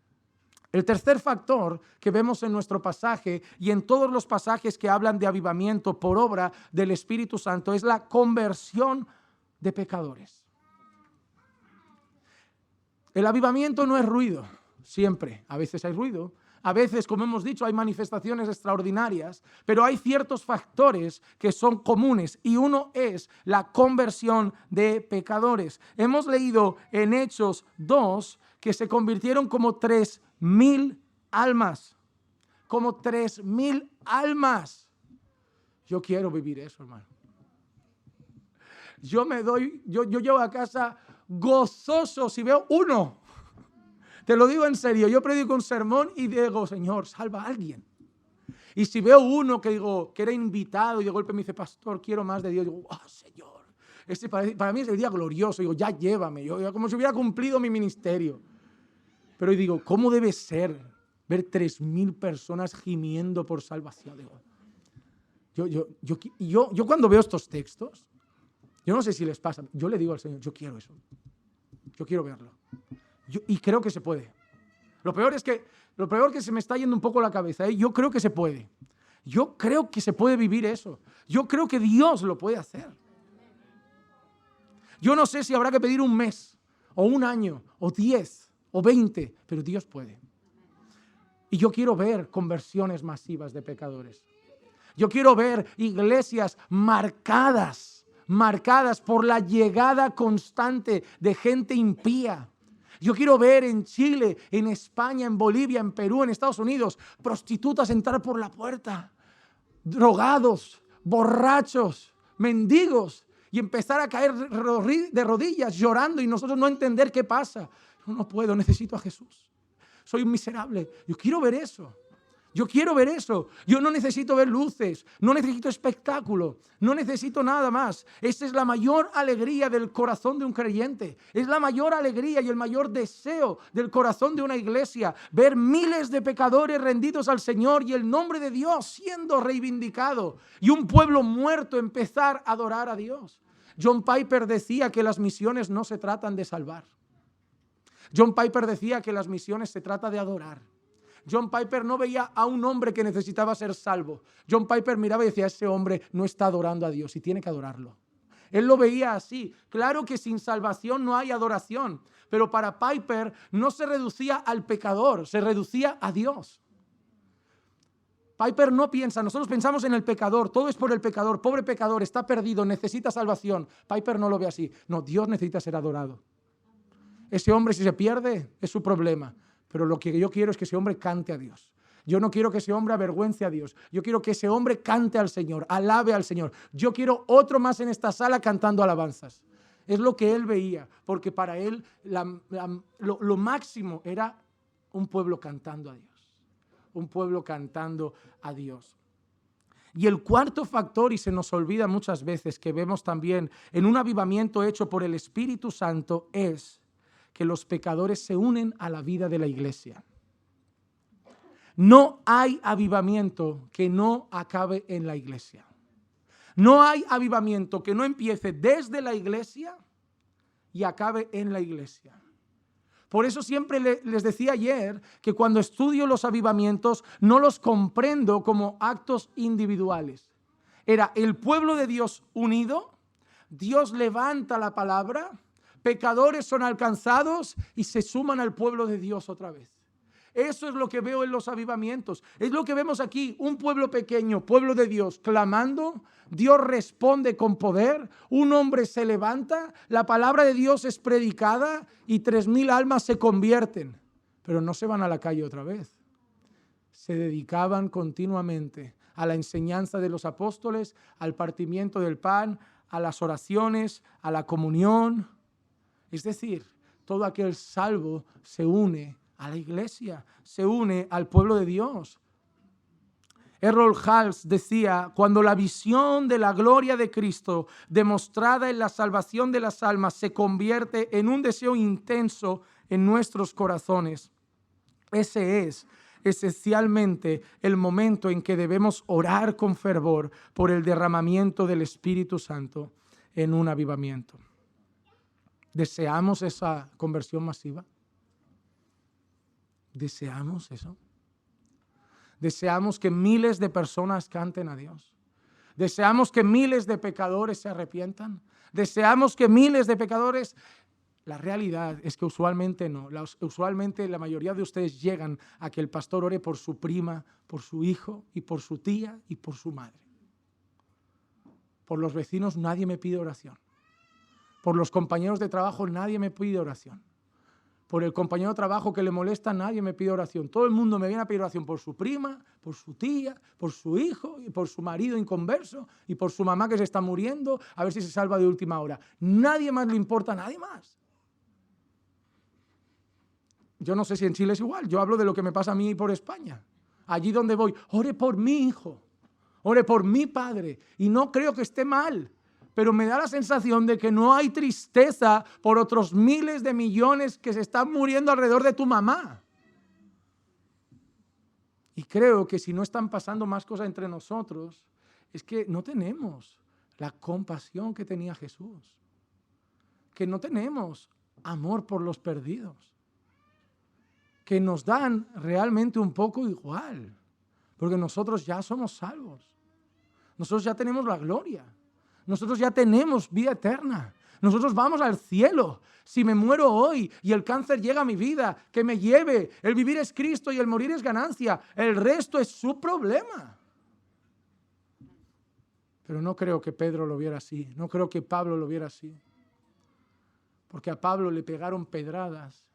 El tercer factor que vemos en nuestro pasaje y en todos los pasajes que hablan de avivamiento por obra del Espíritu Santo es la conversión de pecadores. El avivamiento no es ruido, siempre. A veces hay ruido, A veces, como hemos dicho, hay manifestaciones extraordinarias, pero hay ciertos factores que son comunes y uno es la conversión de pecadores. Hemos leído en Hechos 2 que se convirtieron como 3,000 almas. Como 3,000 almas. Yo quiero vivir eso, hermano. Yo llevo a casa gozoso si veo uno. Te lo digo en serio, yo predico un sermón y digo, Señor, salva a alguien. Y si veo uno que digo, que era invitado y de golpe me dice, pastor, quiero más de Dios, digo, Señor, este para mí es el día glorioso, digo, ya llévame, yo como si hubiera cumplido mi ministerio. Pero digo, ¿cómo debe ser ver 3,000 personas gimiendo por salvación? Digo, yo cuando veo estos textos, yo no sé si les pasa, yo le digo al Señor, yo quiero eso, yo quiero verlo. Y creo que se puede. Lo peor que se me está yendo un poco la cabeza, ¿eh? Yo creo que se puede. Yo creo que se puede vivir eso. Yo creo que Dios lo puede hacer. Yo no sé si habrá que pedir un mes, o un año, o 10, o 20, pero Dios puede. Y yo quiero ver conversiones masivas de pecadores. Yo quiero ver iglesias marcadas por la llegada constante de gente impía. Yo quiero ver en Chile, en España, en Bolivia, en Perú, en Estados Unidos, prostitutas entrar por la puerta, drogados, borrachos, mendigos, y empezar a caer de rodillas llorando y nosotros no entender qué pasa. No puedo, necesito a Jesús. Soy un miserable. Yo quiero ver eso. Yo quiero ver eso. Yo no necesito ver luces, no necesito espectáculo, no necesito nada más. Esa es la mayor alegría del corazón de un creyente. Es la mayor alegría y el mayor deseo del corazón de una iglesia. Ver miles de pecadores rendidos al Señor y el nombre de Dios siendo reivindicado. Y un pueblo muerto empezar a adorar a Dios. John Piper decía que las misiones no se tratan de salvar. John Piper decía que las misiones se trata de adorar. John Piper no veía a un hombre que necesitaba ser salvo. John Piper miraba y decía, ese hombre no está adorando a Dios y tiene que adorarlo. Él lo veía así. Claro que sin salvación no hay adoración, pero para Piper no se reducía al pecador, se reducía a Dios. Piper no piensa, nosotros pensamos en el pecador, todo es por el pecador, pobre pecador, está perdido, necesita salvación. Piper no lo ve así. No, Dios necesita ser adorado. Ese hombre si se pierde es su problema. Pero lo que yo quiero es que ese hombre cante a Dios. Yo no quiero que ese hombre avergüence a Dios. Yo quiero que ese hombre cante al Señor, alabe al Señor. Yo quiero otro más en esta sala cantando alabanzas. Es lo que él veía, porque para él lo máximo era un pueblo cantando a Dios. Un pueblo cantando a Dios. Y el cuarto factor, y se nos olvida muchas veces, que vemos también en un avivamiento hecho por el Espíritu Santo, es que los pecadores se unen a la vida de la iglesia. No hay avivamiento que no acabe en la iglesia. No hay avivamiento que no empiece desde la iglesia y acabe en la iglesia. Por eso siempre les decía ayer que cuando estudio los avivamientos no los comprendo como actos individuales. Era el pueblo de Dios unido, Dios levanta la palabra, pecadores son alcanzados y se suman al pueblo de Dios otra vez. Eso es lo que veo en los avivamientos. Es lo que vemos aquí, un pueblo pequeño, pueblo de Dios, clamando. Dios responde con poder. Un hombre se levanta, la palabra de Dios es predicada y 3,000 almas se convierten. Pero no se van a la calle otra vez. Se dedicaban continuamente a la enseñanza de los apóstoles, al partimiento del pan, a las oraciones, a la comunión. Es decir, todo aquel salvo se une a la iglesia, se une al pueblo de Dios. Errol Hals decía, cuando la visión de la gloria de Cristo demostrada en la salvación de las almas se convierte en un deseo intenso en nuestros corazones, ese es esencialmente el momento en que debemos orar con fervor por el derramamiento del Espíritu Santo en un avivamiento. ¿Deseamos esa conversión masiva? ¿Deseamos eso? ¿Deseamos que miles de personas canten a Dios? ¿Deseamos que miles de pecadores se arrepientan? ¿Deseamos que miles de pecadores La realidad es que usualmente no. Usualmente la mayoría de ustedes llegan a que el pastor ore por su prima, por su hijo y por su tía y por su madre. Por los vecinos nadie me pide oración. Por los compañeros de trabajo nadie me pide oración. Por el compañero de trabajo que le molesta nadie me pide oración. Todo el mundo me viene a pedir oración por su prima, por su tía, por su hijo y por su marido inconverso y por su mamá que se está muriendo a ver si se salva de última hora. Nadie más le importa a nadie más. Yo no sé si en Chile es igual. Yo hablo de lo que me pasa a mí por España. Allí donde voy, ore por mi hijo, ore por mi padre. Y no creo que esté mal, pero me da la sensación de que no hay tristeza por otros miles de millones que se están muriendo alrededor de tu mamá. Y creo que si no están pasando más cosas entre nosotros, es que no tenemos la compasión que tenía Jesús. Que no tenemos amor por los perdidos. Que nos dan realmente un poco igual, porque nosotros ya somos salvos, nosotros ya tenemos la gloria, nosotros ya tenemos vida eterna, nosotros vamos al cielo. Si me muero hoy y el cáncer llega a mi vida, que me lleve, el vivir es Cristo y el morir es ganancia, el resto es su problema. Pero no creo que Pedro lo viera así, no creo que Pablo lo viera así, porque a Pablo le pegaron pedradas,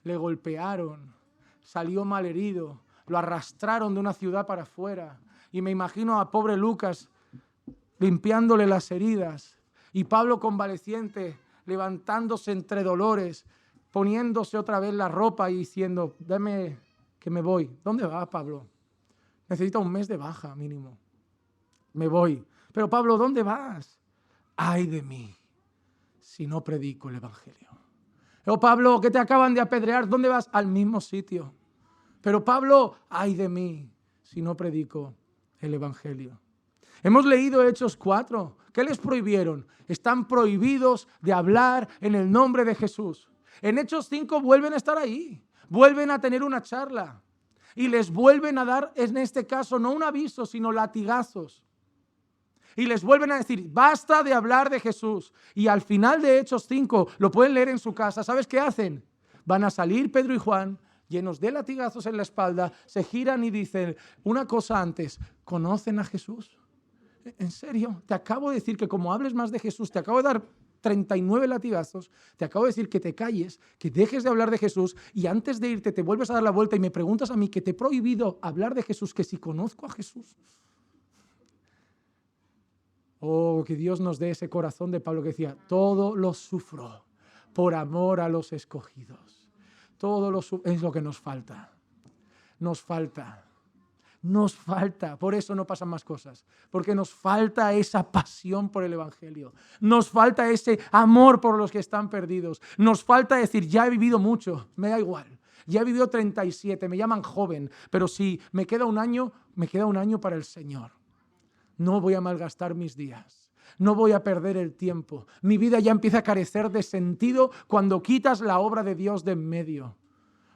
le golpearon, salió malherido, lo arrastraron de una ciudad para afuera. Y me imagino a pobre Lucas limpiándole las heridas. Y Pablo convaleciente, levantándose entre dolores, poniéndose otra vez la ropa y diciendo, dame que me voy. ¿Dónde va Pablo? Necesita un mes de baja mínimo. Me voy. Pero Pablo, ¿dónde vas? Ay de mí, si no predico el evangelio. Oh, Pablo, que te acaban de apedrear, ¿dónde vas? Al mismo sitio. Pero Pablo, ay de mí, si no predico el evangelio. Hemos leído Hechos 4. ¿Qué les prohibieron? Están prohibidos de hablar en el nombre de Jesús. En Hechos 5 vuelven a estar ahí. Vuelven a tener una charla. Y les vuelven a dar, en este caso, no un aviso, sino latigazos. Y les vuelven a decir, basta de hablar de Jesús. Y al final de Hechos 5, lo pueden leer en su casa, ¿sabes qué hacen? Van a salir Pedro y Juan, llenos de latigazos en la espalda, se giran y dicen, una cosa antes, ¿conocen a Jesús? ¿En serio? Te acabo de decir que como hables más de Jesús, te acabo de dar 39 latigazos, te acabo de decir que te calles, que dejes de hablar de Jesús y antes de irte te vuelves a dar la vuelta y me preguntas a mí que te he prohibido hablar de Jesús, que si conozco a Jesús. Oh, que Dios nos dé ese corazón de Pablo que decía, todo lo sufro por amor a los escogidos. Todo es lo que nos falta. Nos falta. Por eso no pasan más cosas. Porque nos falta esa pasión por el evangelio. Nos falta ese amor por los que están perdidos. Nos falta decir, ya he vivido mucho, me da igual. Ya he vivido 37, me llaman joven, pero si me queda un año para el Señor. No voy a malgastar mis días. No voy a perder el tiempo. Mi vida ya empieza a carecer de sentido cuando quitas la obra de Dios de en medio.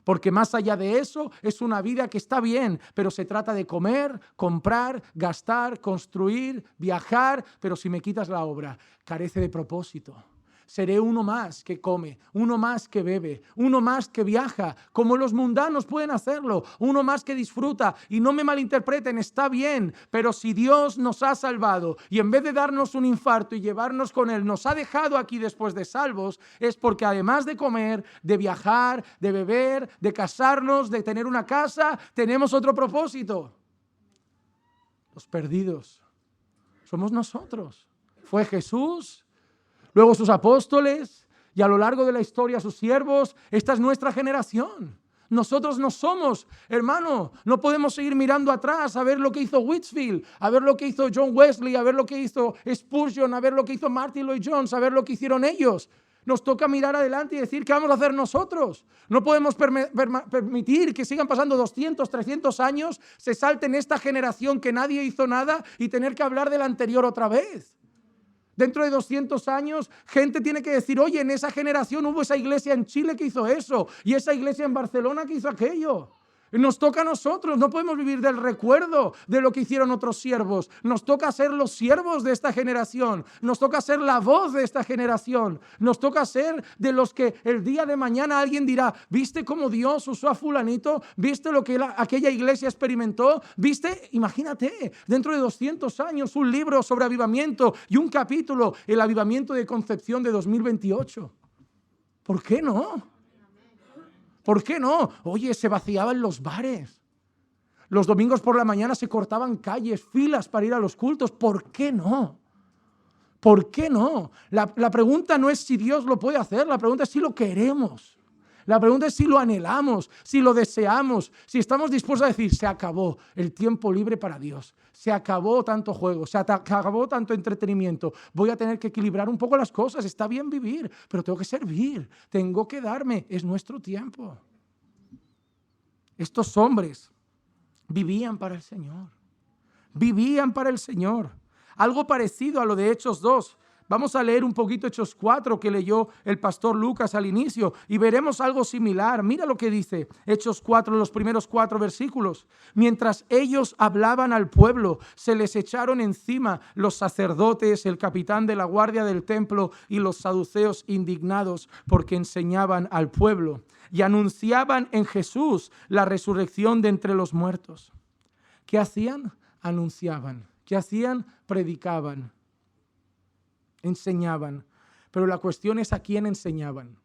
Porque más allá de eso, es una vida que está bien, pero se trata de comer, comprar, gastar, construir, viajar, pero si me quitas la obra, carece de propósito. Seré uno más que come, uno más que bebe, uno más que viaja, como los mundanos pueden hacerlo, uno más que disfruta. Y no me malinterpreten, está bien, pero si Dios nos ha salvado y en vez de darnos un infarto y llevarnos con Él, nos ha dejado aquí después de salvos, es porque además de comer, de viajar, de beber, de casarnos, de tener una casa, tenemos otro propósito. Los perdidos somos nosotros. Fue Jesús, luego sus apóstoles y a lo largo de la historia sus siervos. Esta es nuestra generación. Nosotros no somos, hermano, no podemos seguir mirando atrás a ver lo que hizo Whitefield, a ver lo que hizo John Wesley, a ver lo que hizo Spurgeon, a ver lo que hizo Martin Lloyd-Jones, a ver lo que hicieron ellos. Nos toca mirar adelante y decir qué vamos a hacer nosotros. No podemos permitir que sigan pasando 200, 300 años, se salten esta generación que nadie hizo nada y tener que hablar de la anterior otra vez. Dentro de 200 años, gente tiene que decir, oye, en esa generación hubo esa iglesia en Chile que hizo eso, y esa iglesia en Barcelona que hizo aquello. Nos toca a nosotros, no podemos vivir del recuerdo de lo que hicieron otros siervos. Nos toca ser los siervos de esta generación. Nos toca ser la voz de esta generación. Nos toca ser de los que el día de mañana alguien dirá, ¿viste cómo Dios usó a fulanito? ¿Viste lo que aquella iglesia experimentó? ¿Viste? Imagínate, dentro de 200 años un libro sobre avivamiento y un capítulo, el avivamiento de Concepción de 2028. ¿Por qué no? ¿Por qué no? Oye, se vaciaban los bares. Los domingos por la mañana se cortaban calles, filas para ir a los cultos. ¿Por qué no? ¿Por qué no? La pregunta no es si Dios lo puede hacer, la pregunta es si lo queremos. La pregunta es si lo anhelamos, si lo deseamos, si estamos dispuestos a decir, se acabó el tiempo libre para Dios, se acabó tanto juego, se acabó tanto entretenimiento, voy a tener que equilibrar un poco las cosas, está bien vivir, pero tengo que servir, tengo que darme, es nuestro tiempo. Estos hombres vivían para el Señor, vivían para el Señor. Algo parecido a lo de Hechos 2. Vamos a leer un poquito Hechos 4 que leyó el pastor Lucas al inicio y veremos algo similar. Mira lo que dice Hechos 4, los primeros 4 versículos. Mientras ellos hablaban al pueblo, se les echaron encima los sacerdotes, el capitán de la guardia del templo y los saduceos indignados porque enseñaban al pueblo y anunciaban en Jesús la resurrección de entre los muertos. ¿Qué hacían? Anunciaban. ¿Qué hacían? Predicaban. Enseñaban. Pero la cuestión es a quién enseñaban.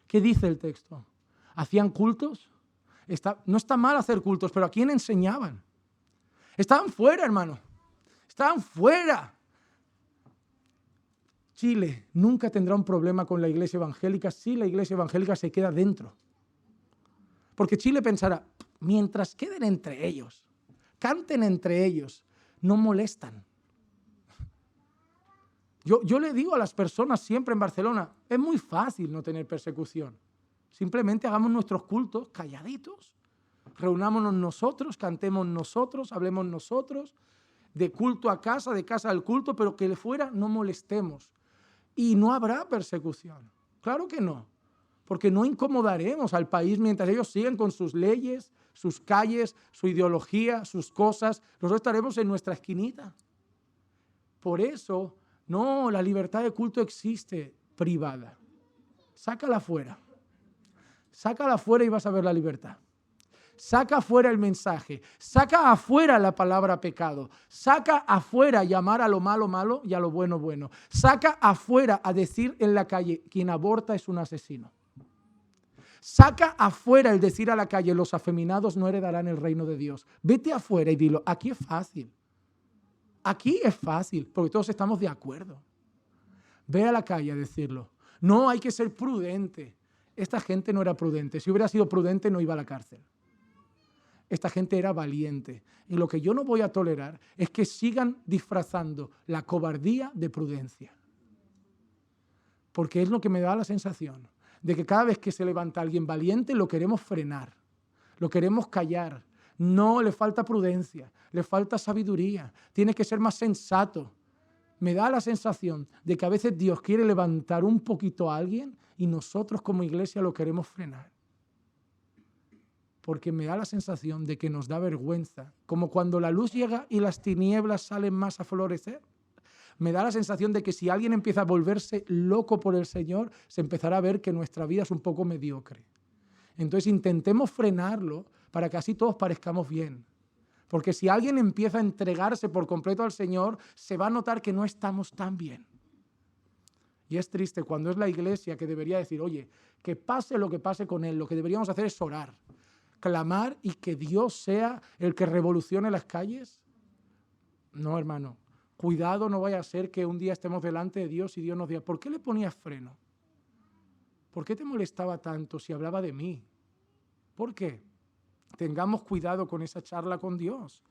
¿Qué dice el texto? ¿Hacían cultos? No está mal hacer cultos, pero ¿a quién enseñaban? Estaban fuera, hermano. Estaban fuera. Chile nunca tendrá un problema con la iglesia evangélica si la iglesia evangélica se queda dentro. Porque Chile pensará, mientras queden entre ellos, canten entre ellos, no molestan. Yo le digo a las personas siempre en Barcelona, es muy fácil no tener persecución. Simplemente hagamos nuestros cultos calladitos, reunámonos nosotros, cantemos nosotros, hablemos nosotros, de culto a casa, de casa al culto, pero que fuera no molestemos. Y no habrá persecución. Claro que no, porque no incomodaremos al país mientras ellos sigan con sus leyes, sus calles, su ideología, sus cosas. Nosotros estaremos en nuestra esquinita. Por eso, no, la libertad de culto existe privada. Sácala fuera. Sácala fuera y vas a ver la libertad. Saca afuera el mensaje. Saca afuera la palabra pecado. Saca afuera llamar a lo malo malo y a lo bueno bueno. Saca afuera a decir en la calle, quien aborta es un asesino. Saca afuera el decir a la calle, los afeminados no heredarán el reino de Dios. Vete afuera y dilo, aquí es fácil. Aquí es fácil, porque todos estamos de acuerdo. Ve a la calle a decirlo. No, hay que ser prudente. Esta gente no era prudente. Si hubiera sido prudente, no iba a la cárcel. Esta gente era valiente. Y lo que yo no voy a tolerar es que sigan disfrazando la cobardía de prudencia. Porque es lo que me da la sensación de que cada vez que se levanta alguien valiente, lo queremos frenar, lo queremos callar. No, le falta prudencia, le falta sabiduría, tiene que ser más sensato. Me da la sensación de que a veces Dios quiere levantar un poquito a alguien y nosotros como iglesia lo queremos frenar. Porque me da la sensación de que nos da vergüenza, como cuando la luz llega y las tinieblas salen más a florecer. Me da la sensación de que si alguien empieza a volverse loco por el Señor, se empezará a ver que nuestra vida es un poco mediocre. Entonces intentemos frenarlo para que así todos parezcamos bien. Porque si alguien empieza a entregarse por completo al Señor, se va a notar que no estamos tan bien. Y es triste cuando es la iglesia que debería decir, oye, que pase lo que pase con él, lo que deberíamos hacer es orar, clamar y que Dios sea el que revolucione las calles. No, hermano, cuidado, no vaya a ser que un día estemos delante de Dios y Dios nos diga, ¿por qué le ponías freno? ¿Por qué te molestaba tanto si hablaba de mí? ¿Por qué? Tengamos cuidado con esa charla con Dios.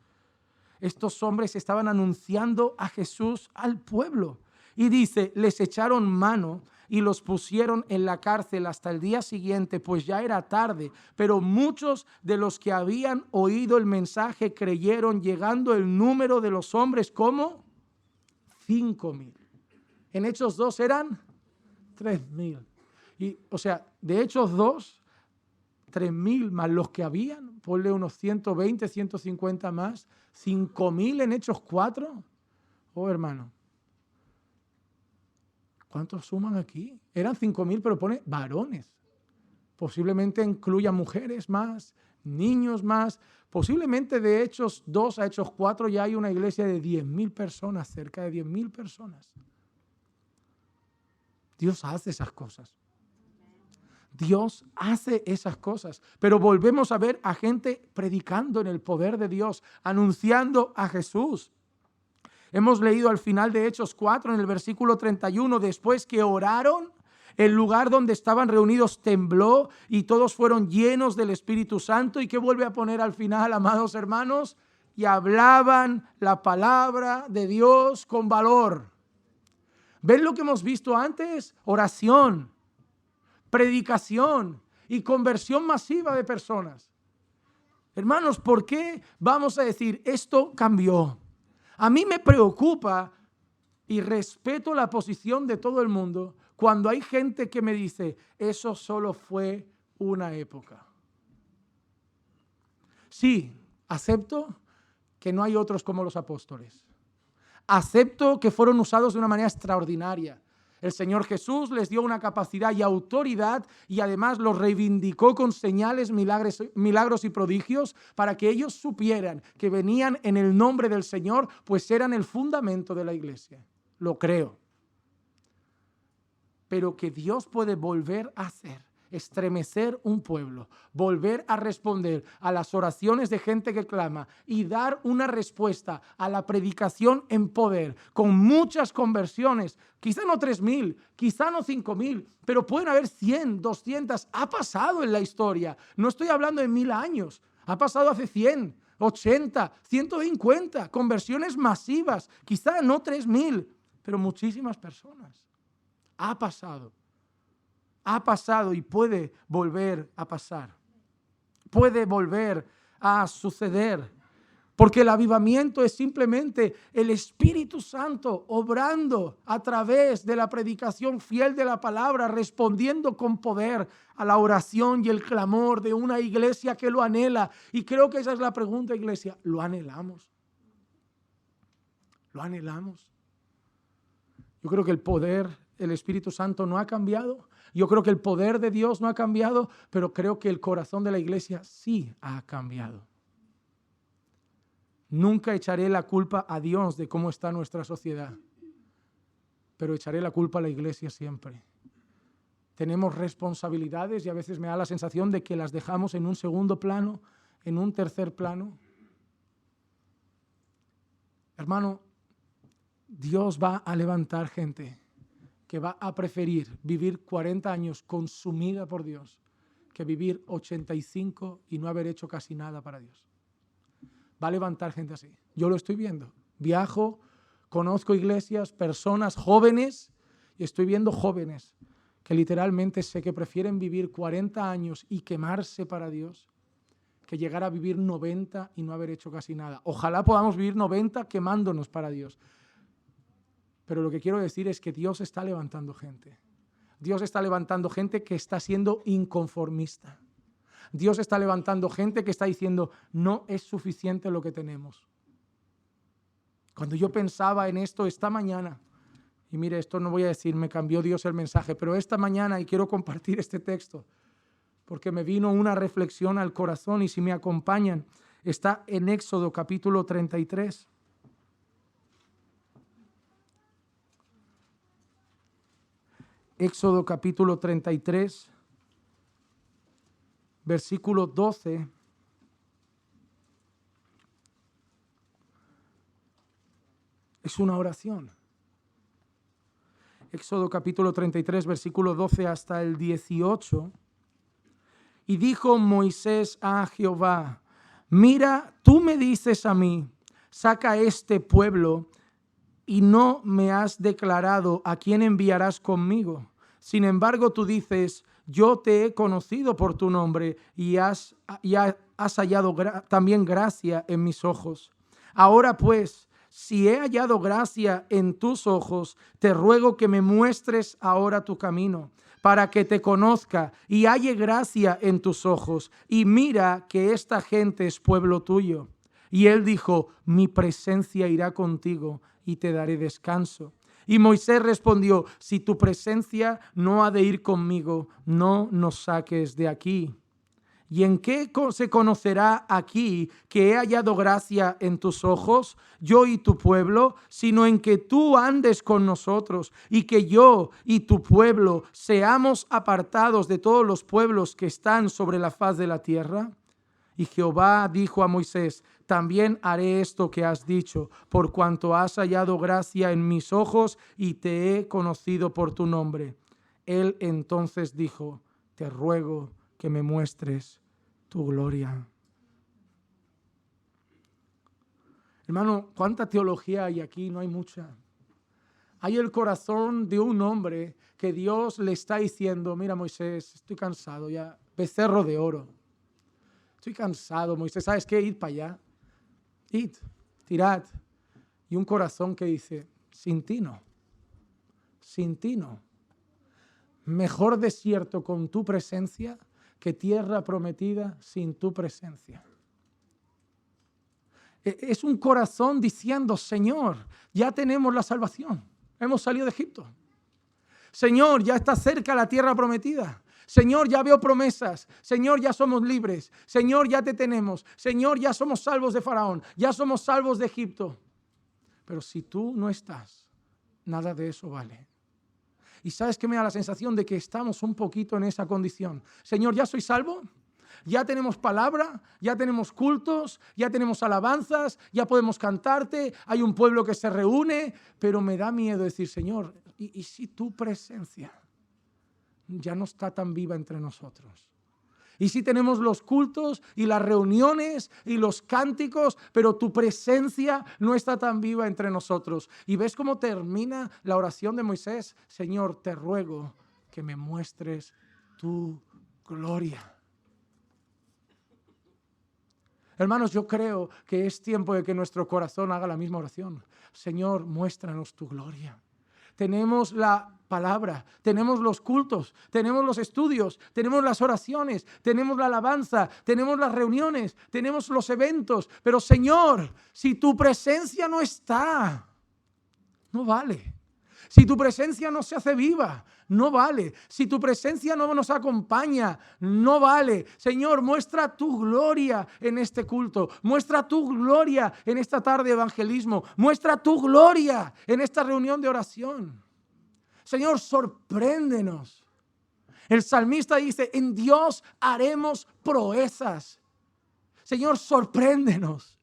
Estos hombres estaban anunciando a Jesús al pueblo. Y dice, les echaron mano y los pusieron en la cárcel hasta el día siguiente, pues ya era tarde. Pero muchos de los que habían oído el mensaje creyeron, llegando el número de los hombres como 5,000. En Hechos 2 eran 3,000. Y, o sea, de Hechos 2 3.000 más los que habían, ponle unos 120, 150 más, 5.000 en Hechos 4. Oh, hermano, ¿cuántos suman aquí? Eran 5.000, pero pone varones. Posiblemente incluya mujeres más, niños más. Posiblemente de Hechos 2 a Hechos 4 ya hay una iglesia de 10.000 personas, cerca de 10.000 personas. Dios hace esas cosas. Dios hace esas cosas, pero volvemos a ver a gente predicando en el poder de Dios, anunciando a Jesús. Hemos leído al final de Hechos 4, en el versículo 31, después que oraron, el lugar donde estaban reunidos tembló y todos fueron llenos del Espíritu Santo. ¿Y qué vuelve a poner al final, amados hermanos? Y hablaban la palabra de Dios con valor. ¿Ven lo que hemos visto antes? Oración, predicación y conversión masiva de personas. Hermanos, ¿por qué vamos a decir esto cambió? A mí me preocupa y respeto la posición de todo el mundo cuando hay gente que me dice, eso solo fue una época. Sí, acepto que no hay otros como los apóstoles. Acepto que fueron usados de una manera extraordinaria. El Señor Jesús les dio una capacidad y autoridad y además los reivindicó con señales, milagros y prodigios para que ellos supieran que venían en el nombre del Señor, pues eran el fundamento de la iglesia. Lo creo. Pero que Dios puede volver a hacer, estremecer un pueblo, volver a responder a las oraciones de gente que clama y dar una respuesta a la predicación en poder, con muchas conversiones, quizá no 3.000, quizá no 5.000, pero pueden haber 100, 200, ha pasado en la historia, no estoy hablando de 1.000 años, ha pasado hace 100, 80, 150, conversiones masivas, quizá no 3.000, pero muchísimas personas. Ha pasado y puede volver a pasar. Puede volver a suceder. Porque el avivamiento es simplemente el Espíritu Santo obrando a través de la predicación fiel de la palabra, respondiendo con poder a la oración y el clamor de una iglesia que lo anhela. Y creo que esa es la pregunta, iglesia. ¿Lo anhelamos? ¿Lo anhelamos? Yo creo que el poder, el Espíritu Santo no ha cambiado. Yo creo que el poder de Dios no ha cambiado, pero creo que el corazón de la iglesia sí ha cambiado. Nunca echaré la culpa a Dios de cómo está nuestra sociedad, pero echaré la culpa a la iglesia siempre. Tenemos responsabilidades y a veces me da la sensación de que las dejamos en un segundo plano, en un tercer plano. Hermano, Dios va a levantar gente que va a preferir vivir 40 años consumida por Dios que vivir 85 y no haber hecho casi nada para Dios. Va a levantar gente así. Yo lo estoy viendo. Viajo, conozco iglesias, personas jóvenes y estoy viendo jóvenes que literalmente sé que prefieren vivir 40 años y quemarse para Dios que llegar a vivir 90 y no haber hecho casi nada. Ojalá podamos vivir 90 quemándonos para Dios. Pero lo que quiero decir es que Dios está levantando gente. Dios está levantando gente que está siendo inconformista. Dios está levantando gente que está diciendo, no es suficiente lo que tenemos. Cuando yo pensaba en esto esta mañana, y mire, esto no voy a decir, me cambió Dios el mensaje, pero esta mañana, y quiero compartir este texto, porque me vino una reflexión al corazón, y si me acompañan, está en Éxodo capítulo 33. Éxodo capítulo 33, versículo 12. Es una oración. Éxodo capítulo 33, versículo 12 hasta el 18. Y dijo Moisés a Jehová, mira, tú me dices a mí, saca este pueblo, y no me has declarado a quién enviarás conmigo. Sin embargo, tú dices, yo te he conocido por tu nombre y has hallado también gracia en mis ojos. Ahora pues, si he hallado gracia en tus ojos, te ruego que me muestres ahora tu camino, para que te conozca y halle gracia en tus ojos, y mira que esta gente es pueblo tuyo. Y él dijo: mi presencia irá contigo y te daré descanso. Y Moisés respondió: si tu presencia no ha de ir conmigo, no nos saques de aquí. ¿Y en qué se conocerá aquí que he hallado gracia en tus ojos, yo y tu pueblo, sino en que tú andes con nosotros y que yo y tu pueblo seamos apartados de todos los pueblos que están sobre la faz de la tierra? Y Jehová dijo a Moisés: también haré esto que has dicho, por cuanto has hallado gracia en mis ojos y te he conocido por tu nombre. Él entonces dijo: te ruego que me muestres tu gloria. Hermano, ¿cuánta teología hay aquí? No hay mucha. Hay el corazón de un hombre que Dios le está diciendo: mira, Moisés, estoy cansado ya, becerro de oro. Estoy cansado, Moisés, ¿sabes qué? Id para allá. Id, tirad. Y un corazón que dice: sin ti no. Sin ti no. Mejor desierto con tu presencia que tierra prometida sin tu presencia. Es un corazón diciendo: Señor, ya tenemos la salvación. Hemos salido de Egipto. Señor, ya está cerca la tierra prometida. Señor, ya veo promesas. Señor, ya somos libres. Señor, ya te tenemos. Señor, ya somos salvos de Faraón. Ya somos salvos de Egipto. Pero si tú no estás, nada de eso vale. Y ¿sabes qué me da la sensación? De que estamos un poquito en esa condición. Señor, ya soy salvo. Ya tenemos palabra, ya tenemos cultos, ya tenemos alabanzas, ya podemos cantarte, hay un pueblo que se reúne, pero me da miedo decir: Señor, ¿y si tu presencia ya no está tan viva entre nosotros? Y si tenemos los cultos y las reuniones y los cánticos, pero tu presencia no está tan viva entre nosotros. Y ves cómo termina la oración de Moisés: Señor, te ruego que me muestres tu gloria. Hermanos, yo creo que es tiempo de que nuestro corazón haga la misma oración. Señor, muéstranos tu gloria. Tenemos la palabra, tenemos los cultos, tenemos los estudios, tenemos las oraciones, tenemos la alabanza, tenemos las reuniones, tenemos los eventos. Pero Señor, si tu presencia no está, no vale. Si tu presencia no se hace viva, no vale. Si tu presencia no nos acompaña, no vale. Señor, muestra tu gloria en este culto. Muestra tu gloria en esta tarde de evangelismo. Muestra tu gloria en esta reunión de oración. Señor, sorpréndenos. El salmista dice: en Dios haremos proezas. Señor, sorpréndenos.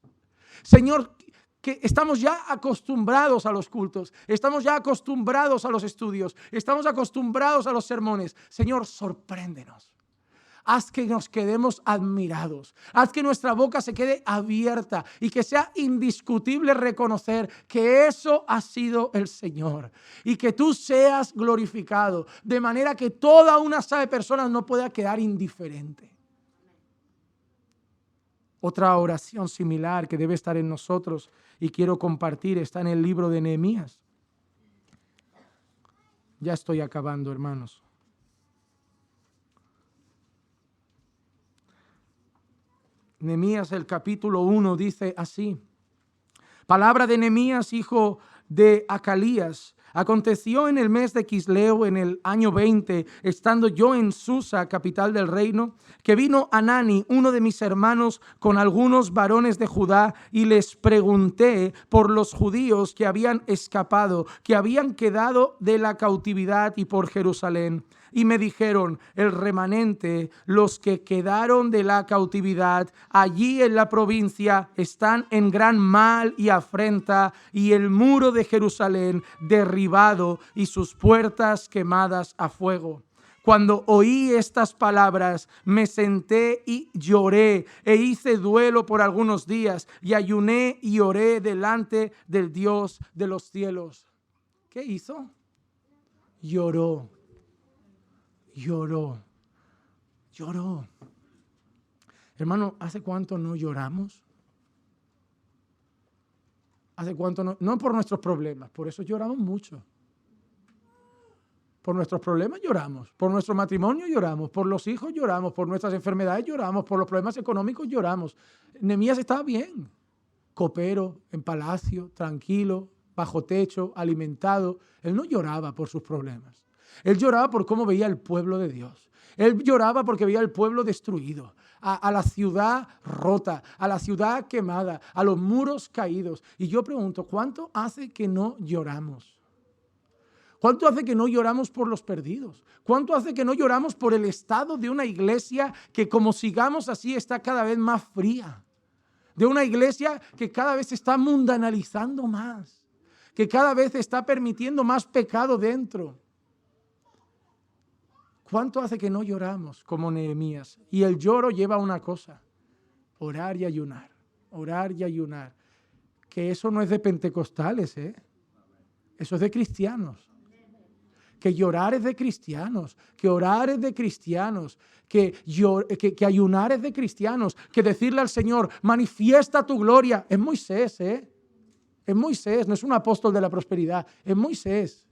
Señor, que estamos ya acostumbrados a los cultos, estamos ya acostumbrados a los estudios, estamos acostumbrados a los sermones. Señor, sorpréndenos. Haz que nos quedemos admirados. Haz que nuestra boca se quede abierta y que sea indiscutible reconocer que eso ha sido el Señor y que tú seas glorificado, de manera que toda una sala de personas no pueda quedar indiferente. Otra oración similar que debe estar en nosotros y quiero compartir está en el libro de Nehemías. Ya estoy acabando, hermanos. Nehemías, el capítulo 1 dice así: palabra de Nehemías, hijo de Acalías. Aconteció en el mes de Quisleo, en el año 20, estando yo en Susa, capital del reino, que vino Anani, uno de mis hermanos, con algunos varones de Judá, y les pregunté por los judíos que habían escapado, que habían quedado de la cautividad y por Jerusalén. Y me dijeron: el remanente, los que quedaron de la cautividad allí en la provincia, están en gran mal y afrenta, y el muro de Jerusalén derribado y sus puertas quemadas a fuego. Cuando oí estas palabras, me senté y lloré, e hice duelo por algunos días, y ayuné y oré delante del Dios de los cielos. ¿Qué hizo? Lloró. Lloró. Hermano, ¿hace cuánto no lloramos? ¿Hace cuánto no? No por nuestros problemas, por eso lloramos mucho. Por nuestros problemas lloramos, por nuestro matrimonio lloramos, por los hijos lloramos, por nuestras enfermedades lloramos, por los problemas económicos lloramos. Nehemías estaba bien, copero, en palacio, tranquilo, bajo techo, alimentado. Él no lloraba por sus problemas. Él lloraba por cómo veía el pueblo de Dios. Él lloraba porque veía el pueblo destruido, a la ciudad rota, a la ciudad quemada, a los muros caídos. Y yo pregunto, ¿cuánto hace que no lloramos? ¿Cuánto hace que no lloramos por los perdidos? ¿Cuánto hace que no lloramos por el estado de una iglesia que, como sigamos así, está cada vez más fría? De una iglesia que cada vez se está mundanalizando más, que cada vez está permitiendo más pecado dentro. ¿Cuánto hace que no lloramos como Nehemías? Y el lloro lleva a una cosa: orar y ayunar, orar y ayunar. Que eso no es de pentecostales, eso es de cristianos. Que llorar es de cristianos, que orar es de cristianos, que ayunar es de cristianos, que decirle al Señor, manifiesta tu gloria. Es Moisés, es Moisés, no es un apóstol de la prosperidad, es Moisés.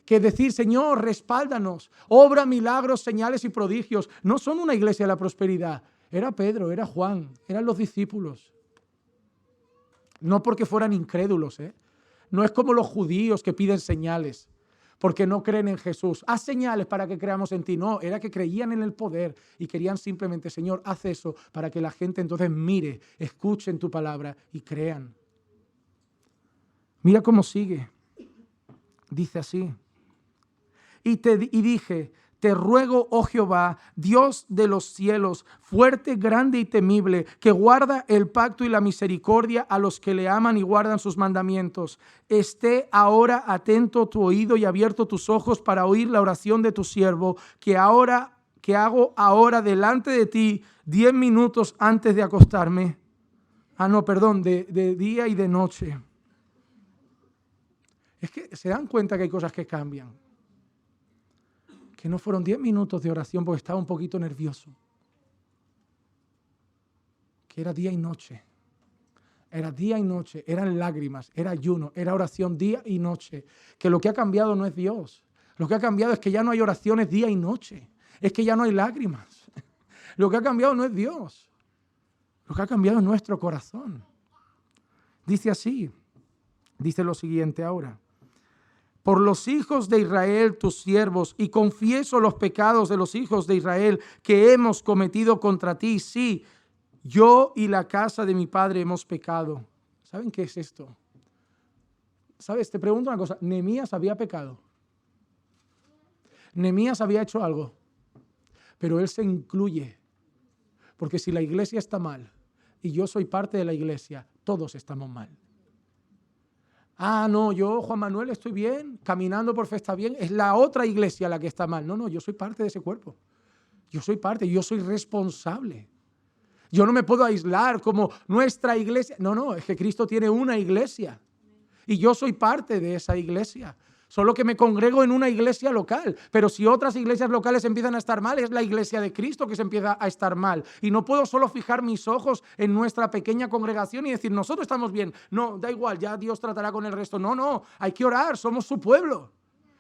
Que decir, Señor, respáldanos, obra milagros, señales y prodigios. No son una iglesia de la prosperidad. Era Pedro, era Juan, eran los discípulos. No porque fueran incrédulos, No es como los judíos que piden señales porque no creen en Jesús. Haz señales para que creamos en ti. No, era que creían en el poder y querían simplemente, Señor, haz eso para que la gente entonces mire, escuchen tu palabra y crean. Mira cómo sigue. Dice así. Y dije, te ruego, oh Jehová, Dios de los cielos, fuerte, grande y temible, que guarda el pacto y la misericordia a los que le aman y guardan sus mandamientos. Esté ahora atento tu oído y abierto tus ojos para oír la oración de tu siervo, que hago ahora delante de ti 10 minutos antes de acostarme. De día y de noche. Es que se dan cuenta que hay cosas que cambian. Que no fueron 10 minutos de oración porque estaba un poquito nervioso. Que era día y noche. Era día y noche, eran lágrimas, era ayuno, era oración día y noche. Que lo que ha cambiado no es Dios. Lo que ha cambiado es que ya no hay oraciones día y noche. Es que ya no hay lágrimas. Lo que ha cambiado no es Dios. Lo que ha cambiado es nuestro corazón. Dice así, dice lo siguiente ahora. Por los hijos de Israel, tus siervos, y confieso los pecados de los hijos de Israel que hemos cometido contra ti. Sí, yo y la casa de mi padre hemos pecado. ¿Saben qué es esto? ¿Sabes? Te pregunto una cosa. Nehemías había pecado. Nehemías había hecho algo. Pero él se incluye. Porque si la iglesia está mal y yo soy parte de la iglesia, todos estamos mal. No, yo, Juan Manuel, estoy bien, caminando por fe está bien, es la otra iglesia la que está mal. No, yo soy parte de ese cuerpo. Yo soy parte, yo soy responsable. Yo no me puedo aislar como nuestra iglesia. No, es que Cristo tiene una iglesia y yo soy parte de esa iglesia. Solo que me congrego en una iglesia local. Pero si otras iglesias locales empiezan a estar mal, es la iglesia de Cristo que se empieza a estar mal. Y no puedo solo fijar mis ojos en nuestra pequeña congregación y decir, nosotros estamos bien. No, da igual, ya Dios tratará con el resto. No, hay que orar, somos su pueblo.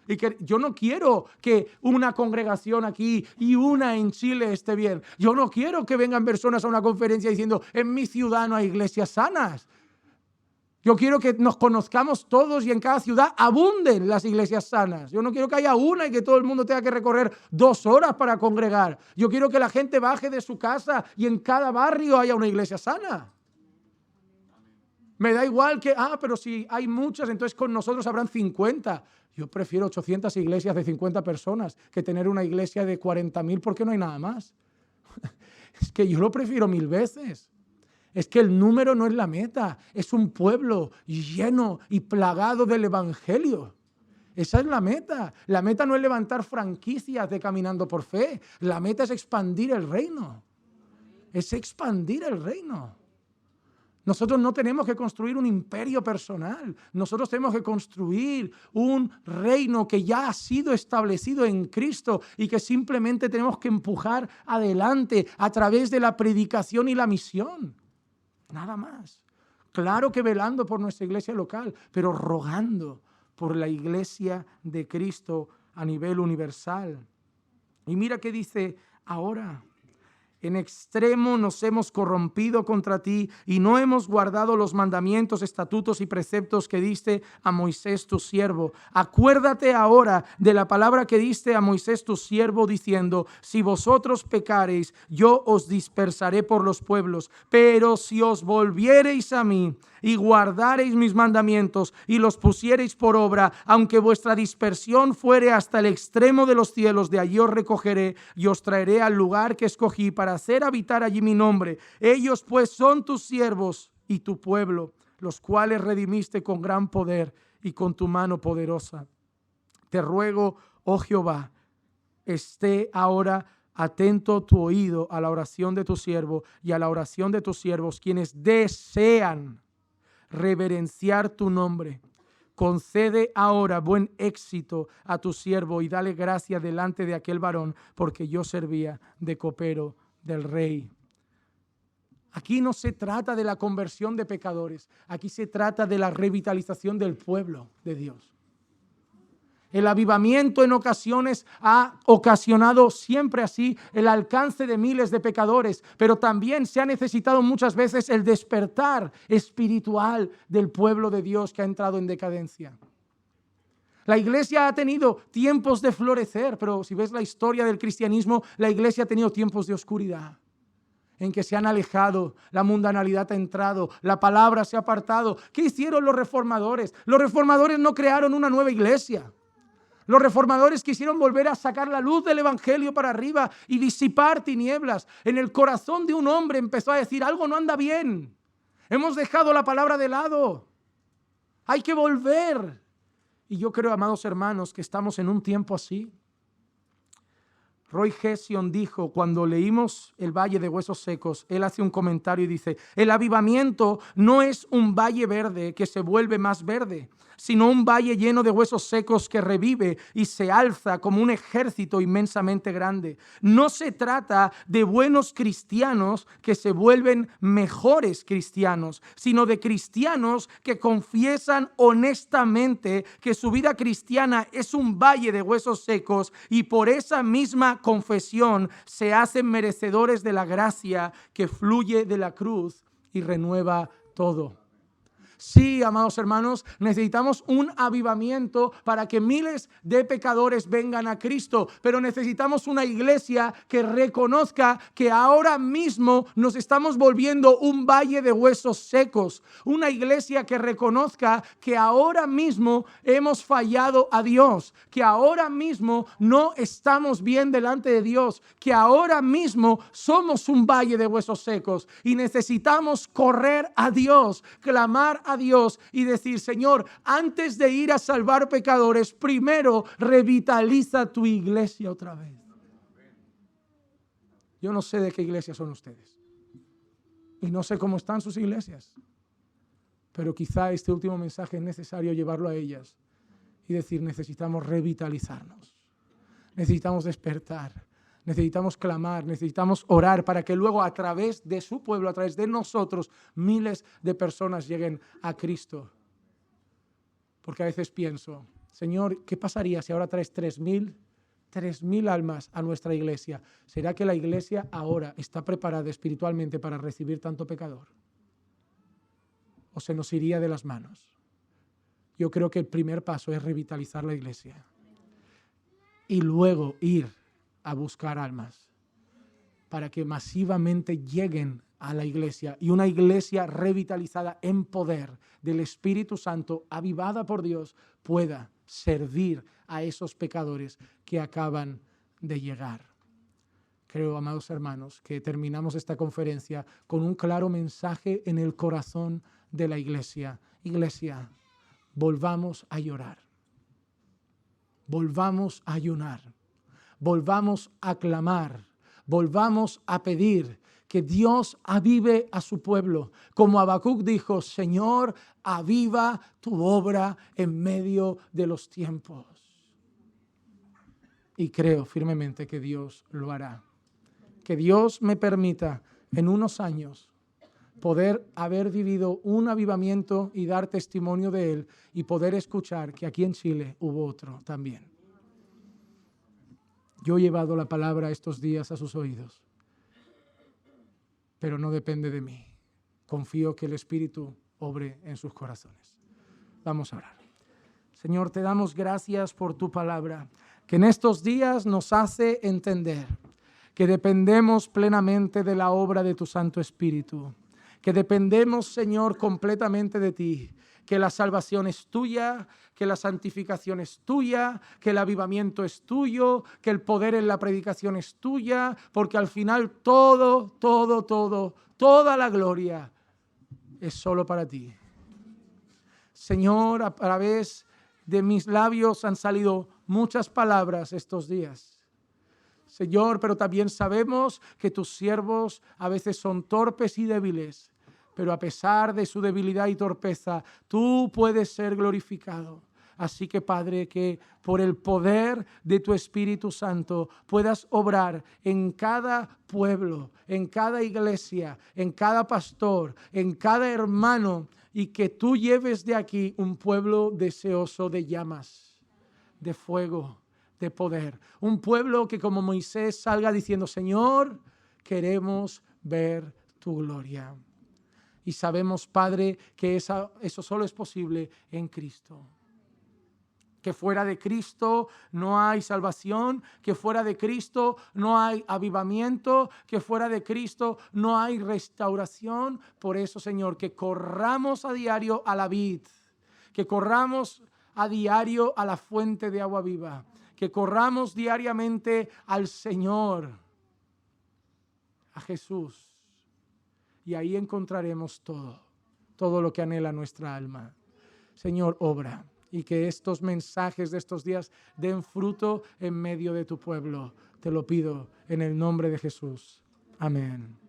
Y que yo no quiero que una congregación aquí y una en Chile esté bien. Yo no quiero que vengan personas a una conferencia diciendo, en mi ciudad no hay iglesias sanas. Yo quiero que nos conozcamos todos y en cada ciudad abunden las iglesias sanas. Yo no quiero que haya una y que todo el mundo tenga que recorrer 2 horas para congregar. Yo quiero que la gente baje de su casa y en cada barrio haya una iglesia sana. Me da igual que, pero si hay muchas, entonces con nosotros habrán 50. Yo prefiero 800 iglesias de 50 personas que tener una iglesia de 40.000 porque no hay nada más. Es que yo lo prefiero 1000 veces. Es que el número no es la meta, es un pueblo lleno y plagado del evangelio. Esa es la meta. La meta no es levantar franquicias de Caminando por Fe. La meta es expandir el reino. Es expandir el reino. Nosotros no tenemos que construir un imperio personal. Nosotros tenemos que construir un reino que ya ha sido establecido en Cristo y que simplemente tenemos que empujar adelante a través de la predicación y la misión. Nada más. Claro que velando por nuestra iglesia local, pero rogando por la iglesia de Cristo a nivel universal. Y mira qué dice ahora. En extremo nos hemos corrompido contra ti y no hemos guardado los mandamientos, estatutos y preceptos que diste a Moisés tu siervo. Acuérdate ahora de la palabra que diste a Moisés tu siervo diciendo: si vosotros pecareis, yo os dispersaré por los pueblos. Pero si os volviereis a mí y guardareis mis mandamientos y los pusiereis por obra, aunque vuestra dispersión fuere hasta el extremo de los cielos, de allí os recogeré y os traeré al lugar que escogí para hacer habitar allí mi nombre. Ellos pues son tus siervos y tu pueblo, los cuales redimiste con gran poder y con tu mano poderosa. Te ruego, oh Jehová, esté ahora atento tu oído a la oración de tu siervo y a la oración de tus siervos, quienes desean reverenciar tu nombre. Concede ahora buen éxito a tu siervo y dale gracia delante de aquel varón, porque yo servía de copero del rey. Aquí no se trata de la conversión de pecadores, aquí se trata de la revitalización del pueblo de Dios. El avivamiento en ocasiones ha ocasionado siempre así el alcance de miles de pecadores, pero también se ha necesitado muchas veces el despertar espiritual del pueblo de Dios que ha entrado en decadencia. La iglesia ha tenido tiempos de florecer, pero si ves la historia del cristianismo, la iglesia ha tenido tiempos de oscuridad, en que se han alejado, la mundanalidad ha entrado, la palabra se ha apartado. ¿Qué hicieron los reformadores? Los reformadores no crearon una nueva iglesia. Los reformadores quisieron volver a sacar la luz del evangelio para arriba y disipar tinieblas. En el corazón de un hombre empezó a decir: algo no anda bien. Hemos dejado la palabra de lado. Hay que volver. Y yo creo, amados hermanos, que estamos en un tiempo así. Roy Hession dijo, cuando leímos el Valle de Huesos Secos, él hace un comentario y dice: el avivamiento no es un valle verde que se vuelve más verde, sino un valle lleno de huesos secos que revive y se alza como un ejército inmensamente grande. No se trata de buenos cristianos que se vuelven mejores cristianos, sino de cristianos que confiesan honestamente que su vida cristiana es un valle de huesos secos y por esa misma confesión se hacen merecedores de la gracia que fluye de la cruz y renueva todo. Sí, amados hermanos, necesitamos un avivamiento para que miles de pecadores vengan a Cristo, pero necesitamos una iglesia que reconozca que ahora mismo nos estamos volviendo un valle de huesos secos, una iglesia que reconozca que ahora mismo hemos fallado a Dios, que ahora mismo no estamos bien delante de Dios, que ahora mismo somos un valle de huesos secos y necesitamos correr a Dios, clamar a Dios y decir: Señor, antes de ir a salvar pecadores, primero revitaliza tu iglesia otra vez. Yo no sé de qué iglesia son ustedes y no sé cómo están sus iglesias, pero quizá este último mensaje es necesario llevarlo a ellas y decir: necesitamos revitalizarnos, necesitamos despertar, necesitamos clamar, necesitamos orar para que luego a través de su pueblo, a través de nosotros, miles de personas lleguen a Cristo. Porque a veces pienso: Señor, ¿qué pasaría si ahora traes 3,000 almas a nuestra iglesia? ¿Será que la iglesia ahora está preparada espiritualmente para recibir tanto pecador? ¿O se nos iría de las manos? Yo creo que el primer paso es revitalizar la iglesia y luego ir a buscar almas para que masivamente lleguen a la iglesia, y una iglesia revitalizada en poder del Espíritu Santo, avivada por Dios, pueda servir a esos pecadores que acaban de llegar. Creo, amados hermanos, que terminamos esta conferencia con un claro mensaje en el corazón de la iglesia. Iglesia, volvamos a llorar, volvamos a ayunar, volvamos a clamar, volvamos a pedir que Dios avive a su pueblo. Como Habacuc dijo: Señor, aviva tu obra en medio de los tiempos. Y creo firmemente que Dios lo hará. Que Dios me permita en unos años poder haber vivido un avivamiento y dar testimonio de él y poder escuchar que aquí en Chile hubo otro también. Yo he llevado la palabra estos días a sus oídos, pero no depende de mí. Confío que el Espíritu obre en sus corazones. Vamos a orar. Señor, te damos gracias por tu palabra, que en estos días nos hace entender que dependemos plenamente de la obra de tu Santo Espíritu, que dependemos, Señor, completamente de ti, que la salvación es tuya, que la santificación es tuya, que el avivamiento es tuyo, que el poder en la predicación es tuya, porque al final toda la gloria es solo para ti. Señor, a través de mis labios han salido muchas palabras estos días, Señor, pero también sabemos que tus siervos a veces son torpes y débiles, pero a pesar de su debilidad y torpeza, tú puedes ser glorificado. Así que, Padre, que por el poder de tu Espíritu Santo puedas obrar en cada pueblo, en cada iglesia, en cada pastor, en cada hermano, y que tú lleves de aquí un pueblo deseoso de llamas, de fuego, de poder. Un pueblo que como Moisés salga diciendo, Señor, queremos ver tu gloria. Y sabemos, Padre, que eso solo es posible en Cristo. Que fuera de Cristo no hay salvación, que fuera de Cristo no hay avivamiento, que fuera de Cristo no hay restauración. Por eso, Señor, que corramos a diario a la vid, que corramos a diario a la fuente de agua viva, que corramos diariamente al Señor, a Jesús. Y ahí encontraremos todo lo que anhela nuestra alma. Señor, obra. Y que estos mensajes de estos días den fruto en medio de tu pueblo. Te lo pido en el nombre de Jesús. Amén.